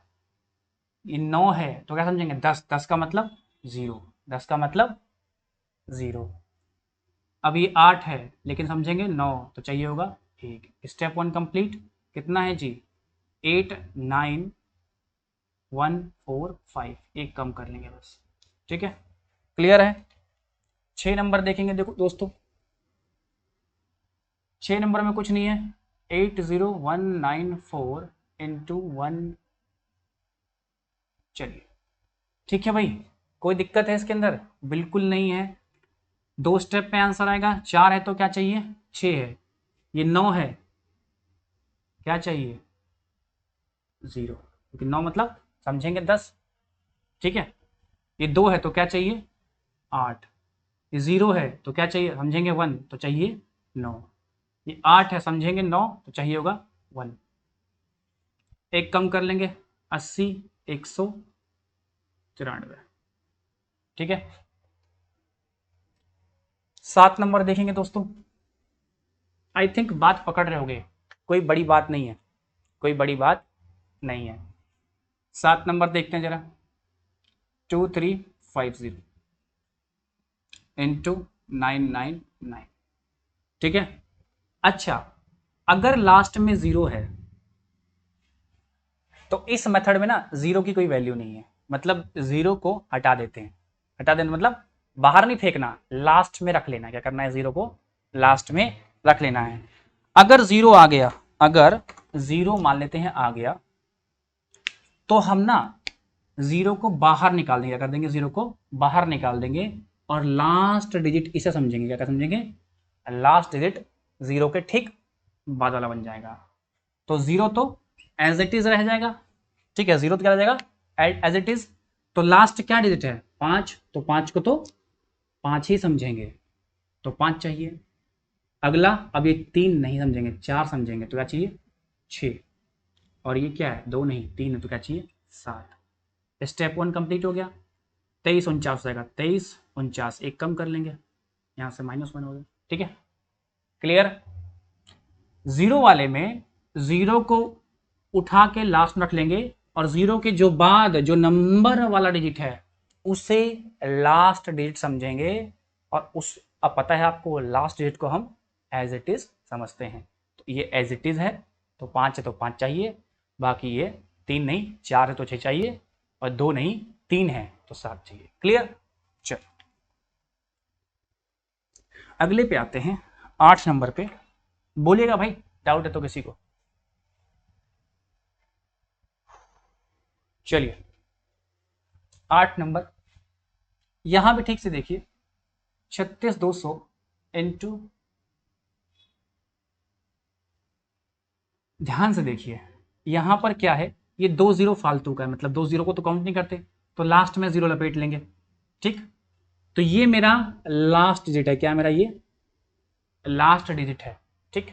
ये 9 है तो क्या समझेंगे 10, 10 का मतलब 0, 10 का मतलब 0। अब ये 8 है लेकिन समझेंगे 9 तो चाहिए होगा 1। Step 1 complete. कितना है जी 89145, एक कम कर लेंगे बस। ठीक है, क्लियर है। 6 नंबर देखेंगे, देखो दोस्तों 6 नंबर में कुछ नहीं है। 80194 इंटू 1। चलिए ठीक है भाई, कोई दिक्कत है इसके अंदर? बिल्कुल नहीं है। 2 स्टेप में आंसर आएगा। 4 है तो क्या चाहिए 6 है, ये 9 है क्या चाहिए 0, क्योंकि 9 मतलब समझेंगे 10। ठीक है, ये 2 है तो क्या चाहिए 8, ये 0 है तो क्या चाहिए समझेंगे 1 तो चाहिए 9, ये 8 है समझेंगे 9 तो चाहिए होगा 1। एक कम कर लेंगे 80 193। ठीक है, 7 नंबर देखेंगे दोस्तों। आई थिंक बात पकड़ रहे होगे, कोई बड़ी बात नहीं है, कोई बड़ी बात नहीं है। 7 नंबर देखते हैं जरा। 2350 इंटू 999। ठीक है, अच्छा अगर लास्ट में 0 है तो इस मेथड में ना 0 की कोई वैल्यू नहीं है, मतलब 0 को हटा देते हैं। हटा देना मतलब बाहर नहीं फेंकना, लास्ट में रख लेना। क्या करना है 0 को लास्ट में रख लेना है। अगर 0 आ गया, अगर 0 मान लेते हैं आ गया, तो हम ना 0 को बाहर निकाल देंगे। क्या कर देंगे 0 को बाहर निकाल देंगे और लास्ट डिजिट इसे समझेंगे। क्या समझेंगे लास्ट डिजिट 0 के ठीक बाद वाला बन जाएगा। तो 0 तो एज इट इज रह जाएगा। ठीक है, 0 तो क्या रह जाएगा एज इट इज। तो लास्ट क्या डिजिट है 5, तो 5 को तो 5 ही समझेंगे, तो 5 चाहिए। अगला अब ये 3 नहीं समझेंगे 4 समझेंगे, तो क्या चाहिए 6। और ये क्या है 2 नहीं 3 है तो क्या चाहिए 7। स्टेप 1 कंप्लीट हो गया। 2349 हो जाएगा, 2349 एक कम कर लेंगे, यहाँ से -1 हो गया। ठीक है, क्लियर। 0 वाले में 0 को उठा के लास्ट में रख लेंगे और 0 के जो बाद जो नंबर वाला डिजिट है उसे लास्ट डिजिट समझेंगे। और उस अब पता है आपको लास्ट डिजिट को हम एज इट इज समझते हैं। तो ये एज इट इज है तो 5 है तो 5 चाहिए, बाकी ये 3 नहीं 4 है तो 6 चाहिए, और 2 नहीं 3 है तो 7 चाहिए। क्लियर। चलो अगले पे आते हैं, 8 नंबर पे। बोलिएगा भाई डाउट है तो किसी को। चलिए 8 नंबर, यहां भी ठीक से देखिए। 36200 इंटू, ध्यान से देखिए यहां पर क्या है, ये 2 0 फालतू का है, मतलब 2 0 को तो काउंट नहीं करते, तो लास्ट में 0 लपेट लेंगे। ठीक, तो ये मेरा लास्ट डिजिट है। क्या मेरा ये लास्ट डिजिट है। ठीक,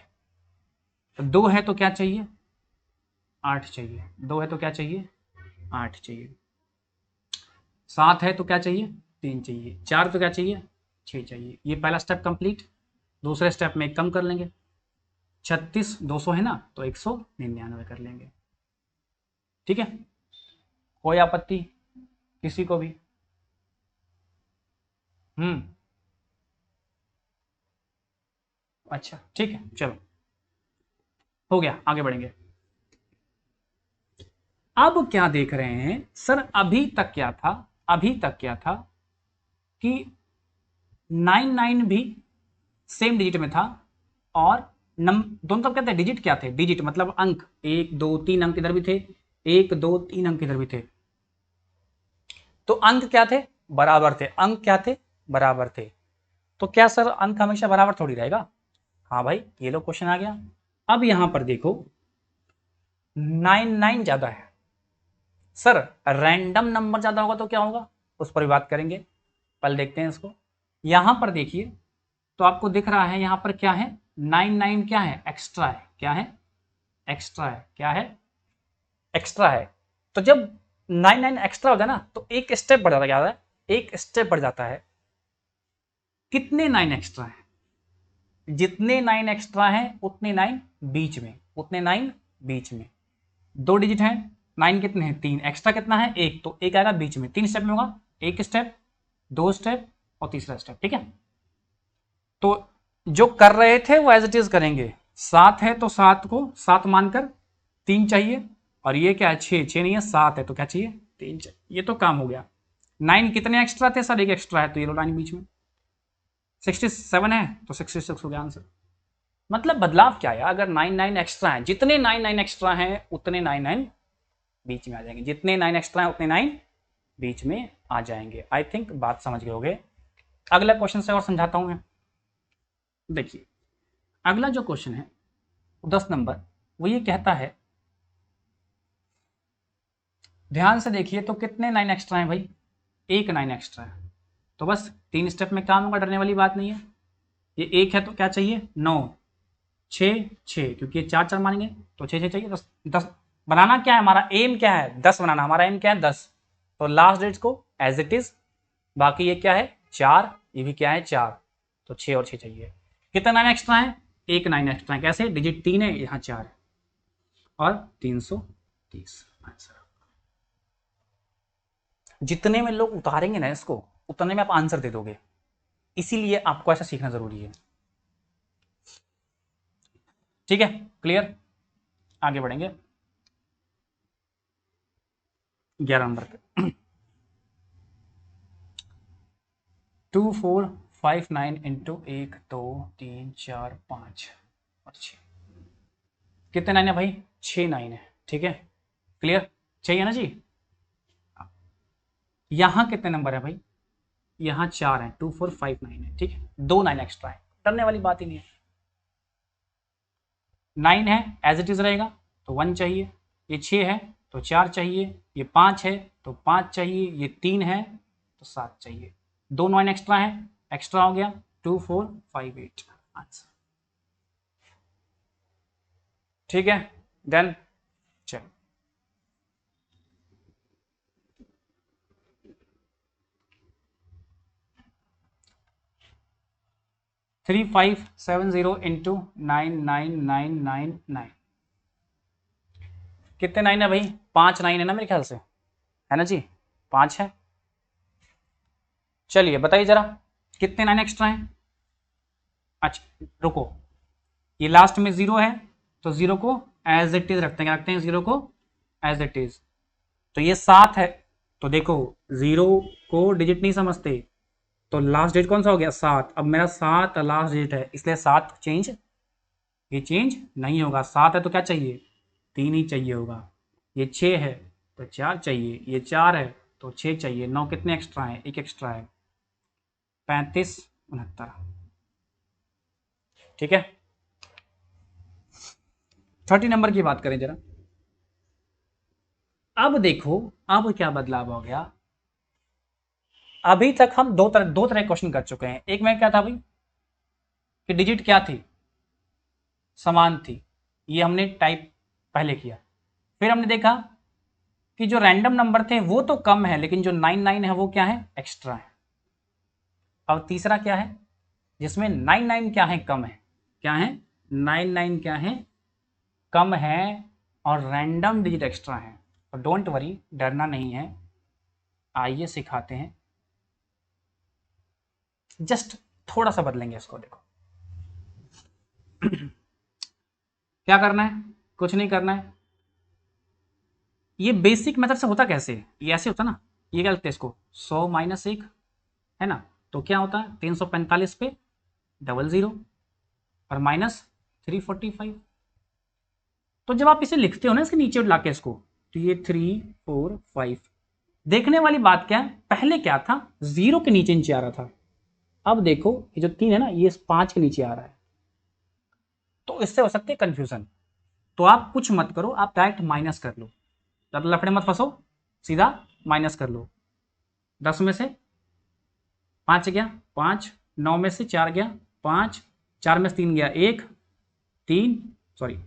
तो 2 है तो क्या चाहिए 8 चाहिए, 2 है तो क्या चाहिए 8 चाहिए, 7 है तो क्या चाहिए 3 चाहिए, 4 तो क्या चाहिए 6 चाहिए। ये पहला स्टेप कंप्लीट। दूसरे स्टेप में एक कम कर लेंगे, 36 200 है ना तो 199 कर लेंगे। ठीक है, कोई आपत्ति किसी को भी? अच्छा ठीक है, चलो हो गया, आगे बढ़ेंगे। अब क्या देख रहे हैं सर, अभी तक क्या था, अभी तक क्या था कि 99 भी सेम डिजिट में था, और दोनों तब क्या थे डिजिट, क्या थे डिजिट मतलब अंक, 1 2 3 अंक इधर भी थे, 1 2 3 अंक इधर भी थे। तो अंक क्या थे बराबर थे, अंक क्या थे बराबर थे। तो क्या सर अंक हमेशा बराबर थोड़ी रहेगा? हाँ भाई, ये लो क्वेश्चन आ गया। अब यहां पर देखो 99 ज्यादा है सर, रैंडम नंबर ज्यादा होगा तो क्या होगा, उस पर भी बात करेंगे, पहले देखते हैं इसको। यहां पर देखिए तो आपको दिख रहा है यहां पर क्या है 99 क्या है एक्स्ट्रा है, क्या है एक्स्ट्रा है। क्या है? एक्स्ट्रा है। तो जब 9 एक्स्ट्रा होता है ना तो एक स्टेप बढ़ जाता है। क्या होता है? एक स्टेप बढ़ जाता है। कितने 9 एक्स्ट्रा है? जितने 9 एक्स्ट्रा हैं उतने 9 बीच में, उतने 9 बीच में। 2 डिजिट हैं, 9 कितने हैं? 3। एक्स्ट्रा कितना है? 1, तो 1 आएगा बीच में। 3 स्टेप में होगा, 1 स्टेप, 2 स्टेप और तीसरा स्टेप। ठीक है, तो जो कर रहे थे वो एज इट इज करेंगे। 7 है तो 7 को 7 मानकर 3 चाहिए, और ये क्या है? 6 नहीं है, 7 है तो क्या चाहिए? 3 चाहिए। ये तो काम हो गया। 9 कितने एक्स्ट्रा थे सर? 1 एक्स्ट्रा है, तो ये लो 9 बीच में। 67 है तो 66 हो गया आंसर। मतलब बदलाव क्या है? अगर 9 एक्स्ट्रा है, जितने 9 एक्स्ट्रा हैं उतने 9 बीच में आ जाएंगे। जितने 9 एक्स्ट्रा है उतने 9 बीच में आ जाएंगे। आई थिंक बात समझ गए होगे। अगला क्वेश्चन से और समझाता हूं मैं। देखिए अगला जो क्वेश्चन है 10 नंबर, वो ये कहता है, ध्यान से देखिए, तो कितने 9 एक्स्ट्रा हैं भाई? 1 9 एक्स्ट्रा है, तो बस 3 स्टेप में काम होगा, डरने वाली बात नहीं है। ये 1 है तो क्या चाहिए? 9, 6 6, क्योंकि ये 4 4 मानेंगे तो 6 6 चाहिए। 10 10 बनाना क्या है? हमारा एम क्या है? 10 बनाना। हमारा एम क्या है? 10। तो लास्ट डेट्स को एज इट इज, बाकी ये क्या है? 4, ये भी क्या है? 4, तो 6 और 6 चाहिए। कितना 9 एक्स्ट्रा है? 1 9 एक्स्ट्रा है। कैसे? डिजिट 3 है, यहाँ 4 है, और 330 आंसर। जितने में लोग उतारेंगे ना इसको, उतने में आप आंसर दे दोगे। इसीलिए आपको ऐसा सीखना जरूरी है। ठीक है, क्लियर? आगे बढ़ेंगे 11 नंबर पे। 2 4 5 9 इंटू 1 2 3 4 5 और 6। कितने 9 है भाई? 6 9 है। ठीक है, क्लियर? चाहिए ना जी? यहां कितने नंबर है भाई? यहाँ 4 है, 2 4 5 9 है। ठीक है, 2 9 एक्स्ट्रा है, डरने वाली बात ही नहीं है। 9 है एज इट इज रहेगा, तो 1 चाहिए। ये 6 है तो 4 चाहिए। ये 5 है तो 5 चाहिए। ये 3 है तो 7 चाहिए। 2 9 एक्स्ट्रा है, एक्स्ट्रा हो गया 2 4 5 8 आंसर। ठीक है, देन चल 3570 इंटू 99999। कितने 9 है भाई? 5 9 है ना मेरे ख्याल से, है ना जी? 5 है। चलिए बताइए जरा कितने 9 एक्स्ट्रा हैं? अच्छा रुको, ये लास्ट में 0 है तो 0 को एज इट इज रखते हैं। क्या रखते हैं? 0 को एज इट इज। तो ये 7 है, तो देखो 0 को डिजिट नहीं समझते, तो लास्ट डिजिट कौन सा हो गया? 7। अब मेरा 7 लास्ट डिजिट है, इसलिए 7 चेंज, ये चेंज नहीं होगा। 7 है तो क्या चाहिए? 3 ही चाहिए होगा। ये 6 है तो 4 चाहिए। ये 4 है तो 6 चाहिए। 9 कितने एक्स्ट्रा है? 1 एक्स्ट्रा है, 35 69। ठीक है, 30 नंबर की बात करें जरा। अब देखो, अब क्या बदलाव हो गया। अभी तक हम दो तरह क्वेश्चन कर चुके हैं। एक में क्या था भाई कि डिजिट क्या थी? समान थी, ये हमने टाइप पहले किया। फिर हमने देखा कि जो रैंडम नंबर थे वो तो कम है, लेकिन जो 9 9 है वो क्या है? एक्स्ट्रा है। अब तीसरा क्या है जिसमें 9 9 क्या है? कम है। क्या है? 9 9 क्या है? कम है, और रैंडम डिजिट एक्स्ट्रा है। तो डोंट वरी, डरना नहीं है, आइए सिखाते हैं। जस्ट थोड़ा सा बदलेंगे इसको। देखो क्या करना है? कुछ नहीं करना है। ये बेसिक मेथड से होता कैसे? ये ऐसे होता ना, ये क्या लिखते हैं इसको? 100 माइनस 1 है ना, तो क्या होता है? 345 पे 00 और माइनस 345। तो जब आप इसे लिखते हो ना इसके नीचे लाके इसको, तो ये 3 4 5। देखने वाली बात क्या है, पहले क्या था? 0 के नीचे आ रहा था। अब देखो ये जो 3 है ना, ये 5 के नीचे आ रहा है, तो इससे हो सकती है कंफ्यूजन। तो आप कुछ मत करो, आप डायरेक्ट माइनस कर लो। जब लफड़े मत फंसो, सीधा माइनस कर लो। 10 में से 5 गया 5, 9 में से 4 गया 5, 4 में से 3 गया 1, 3 सॉरी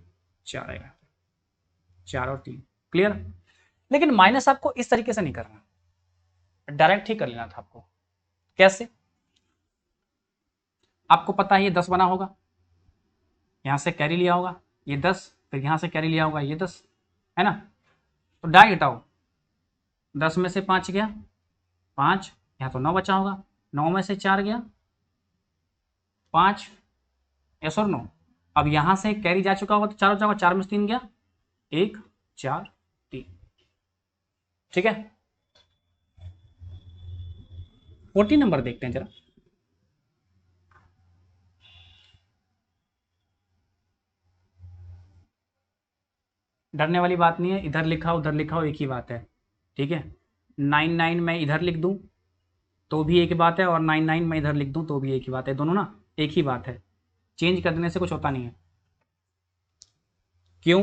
4 आएगा। 4 और 3। क्लियर। लेकिन माइनस आपको इस तरीके से नहीं करना, डायरेक्ट ही कर लेना था आपको। कैसे? आपको पता है ये 10 बना होगा, यहां से कैरी लिया होगा ये 10, फिर यहां से कैरी लिया होगा ये 10, है ना। तो डाई घटाओ, 10 में से 5 गया 5, यहाँ तो 9 बचा होगा, 9 में से 4 गया 5, यस और नो। अब यहां से कैरी जा चुका होगा तो 4 बचा होगा, 4 में से 3 गया 1 4 3। ठीक है, 14 नंबर देखते हैं जरा। डरने वाली बात नहीं है, इधर लिखा उधर लिखा हो एक ही बात है। ठीक है, 99 मैं इधर लिख दूं तो भी एक ही बात है, और 99 मैं इधर लिख दूं तो भी एक ही बात है, दोनों ना एक ही बात है, चेंज कर देने से कुछ होता नहीं है। क्यों?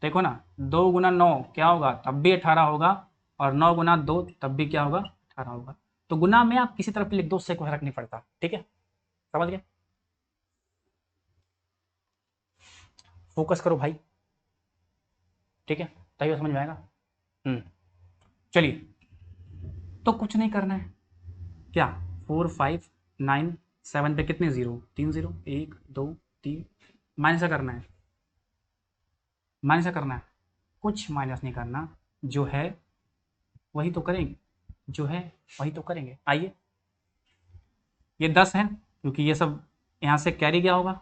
देखो ना, 2 गुना 9 क्या होगा, तब भी 18 होगा, और 9 गुना 2 तब भी क्या होगा, 18 होगा। तो गुना में आप किसी तरफ लिख दो, उससे कोई फर्क नहीं पड़ता। ठीक है, समझ गए? फोकस करो भाई, ठीक है, तभी समझ में आएगा। चलिए, तो कुछ नहीं करना है, क्या 4 5 9 7 पे कितने जीरो, 3 जीरो, 1 2 3, माइनस करना है, माइनस करना है, कुछ माइनस नहीं करना, जो है वही तो करेंगे, जो है वही तो करेंगे। आइए, ये 10 है क्योंकि ये सब यहाँ से कैरी गया होगा,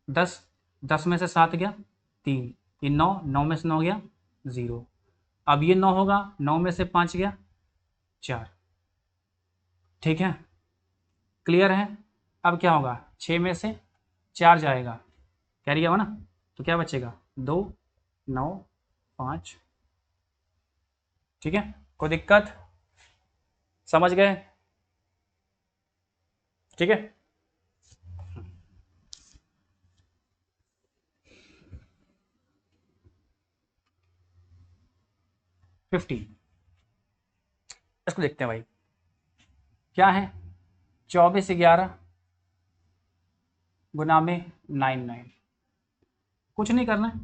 10, 10 में से 7 गया 3, ये 9, 9 में से 9 गया 0। अब ये 9 होगा, 9 में से 5 गया 4। ठीक है, क्लियर है। अब क्या होगा, 6 में से 4 जाएगा, कैरी गया हो ना, तो क्या बचेगा 2 9 5। ठीक है, कोई दिक्कत? समझ गए? ठीक है, फिफ्टी, इसको देखते हैं भाई, क्या है 24 11 गुना में 99, कुछ नहीं करना है,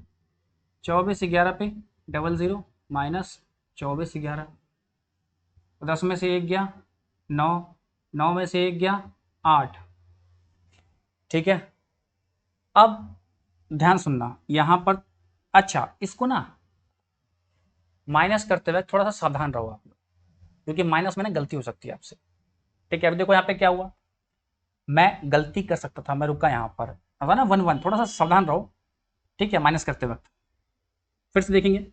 24 11 पे 00 माइनस 24 11, 10 में से 1 गया 9, 9 में से 1 गया 8। ठीक है, अब ध्यान सुनना यहाँ पर, अच्छा इसको ना माइनस करते हुए थोड़ा सा सावधान रहो आप, क्योंकि माइनस में ना गलती हो सकती है आपसे। ठीक है, अब देखो यहाँ पे क्या हुआ, मैं गलती कर सकता था, मैं रुका यहाँ पर, होगा ना 1 1, थोड़ा सा सावधान रहो। ठीक है, माइनस करते वक्त फिर से देखेंगे,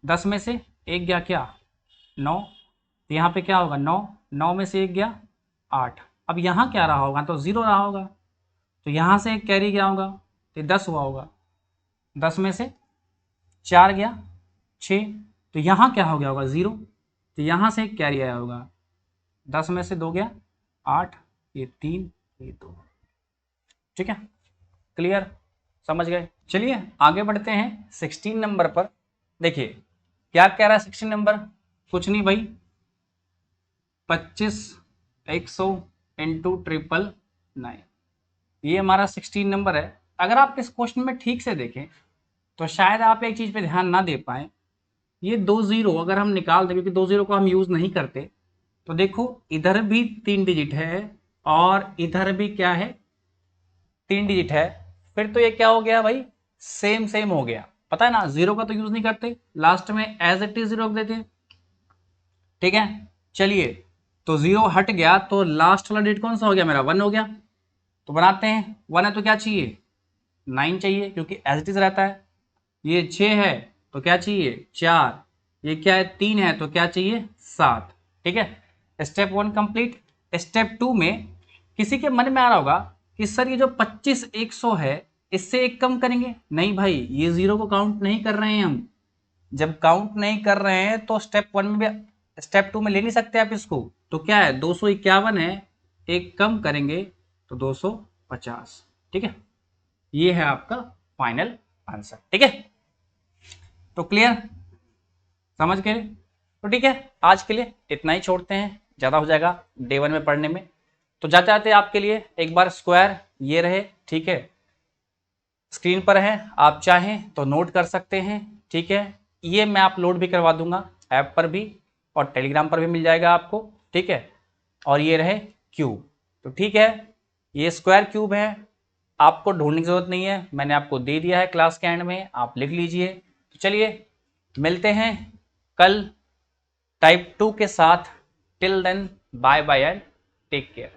10 में से 1 गया क्या 9, तो यहाँ पे क्या होगा 9, 9 में से 1 गया 8। अब यहाँ क्या रहा होगा, तो 0 रहा होगा, तो यहाँ से एक कैरी गया होगा तो 10 हुआ होगा, 10 में से 4 गया 6, तो यहाँ क्या हो गया होगा 0, तो यहाँ से एक कैरी आया होगा, 10 में से 2 गया 8, ये 3 ये 2। ठीक है, क्लियर, समझ गए? चलिए आगे बढ़ते हैं 16 नंबर पर। देखिए क्या कह रहा है 16 नंबर, कुछ नहीं भाई, 25 100 इंटू 999, ये हमारा 16 नंबर है। अगर आप इस क्वेश्चन में ठीक से देखें तो शायद आप एक चीज पे ध्यान ना दे पाए, ये 2 जीरो अगर हम निकाल दें, क्योंकि 2 जीरो को हम यूज नहीं करते, तो देखो इधर भी 3 डिजिट है और इधर भी क्या है 3 डिजिट है, फिर तो ये क्या हो गया भाई, सेम सेम हो गया। पता है ना, जीरो का तो यूज नहीं करते, लास्ट में एज इट इज जीरो रख देते हैं। ठीक है, चलिए, तो जीरो हट गया तो लास्ट वाला डिजिट कौन सा हो गया मेरा, 1 हो गया, तो बनाते हैं, 1 है तो क्या चाहिए 9 चाहिए, क्योंकि एज इट इज रहता है। ये 6 है तो क्या चाहिए 4, ये क्या है 3 है तो क्या चाहिए 7। ठीक है, स्टेप 1 कंप्लीट। स्टेप 2 में किसी के मन में आ रहा होगा कि सर ये जो 25 100 है इससे एक कम करेंगे, नहीं भाई ये जीरो को काउंट नहीं कर रहे हैं हम, जब काउंट नहीं कर रहे हैं तो स्टेप 1 में भी स्टेप 2 में ले नहीं सकते आप इसको, तो क्या है 251 है, एक कम करेंगे तो 250। ठीक है, ये है आपका फाइनल आंसर। ठीक है, तो क्लियर, समझ गए? तो ठीक है, आज के लिए इतना ही छोड़ते हैं, ज़्यादा हो जाएगा डे 1 में पढ़ने में। तो जाते जाते आपके लिए एक बार स्क्वायर ये रहे, ठीक है, स्क्रीन पर है, आप चाहें तो नोट कर सकते हैं। ठीक है, ये मैं अपलोड भी करवा दूंगा ऐप पर भी और टेलीग्राम पर भी मिल जाएगा आपको। ठीक है, और ये रहे क्यूब। तो ठीक है, ये स्क्वायर क्यूब है, आपको ढूंढने की जरूरत नहीं है, मैंने आपको दे दिया है क्लास के एंड में, आप लिख लीजिए। तो चलिए मिलते हैं कल टाइप 2 के साथ। Till then bye bye and take care.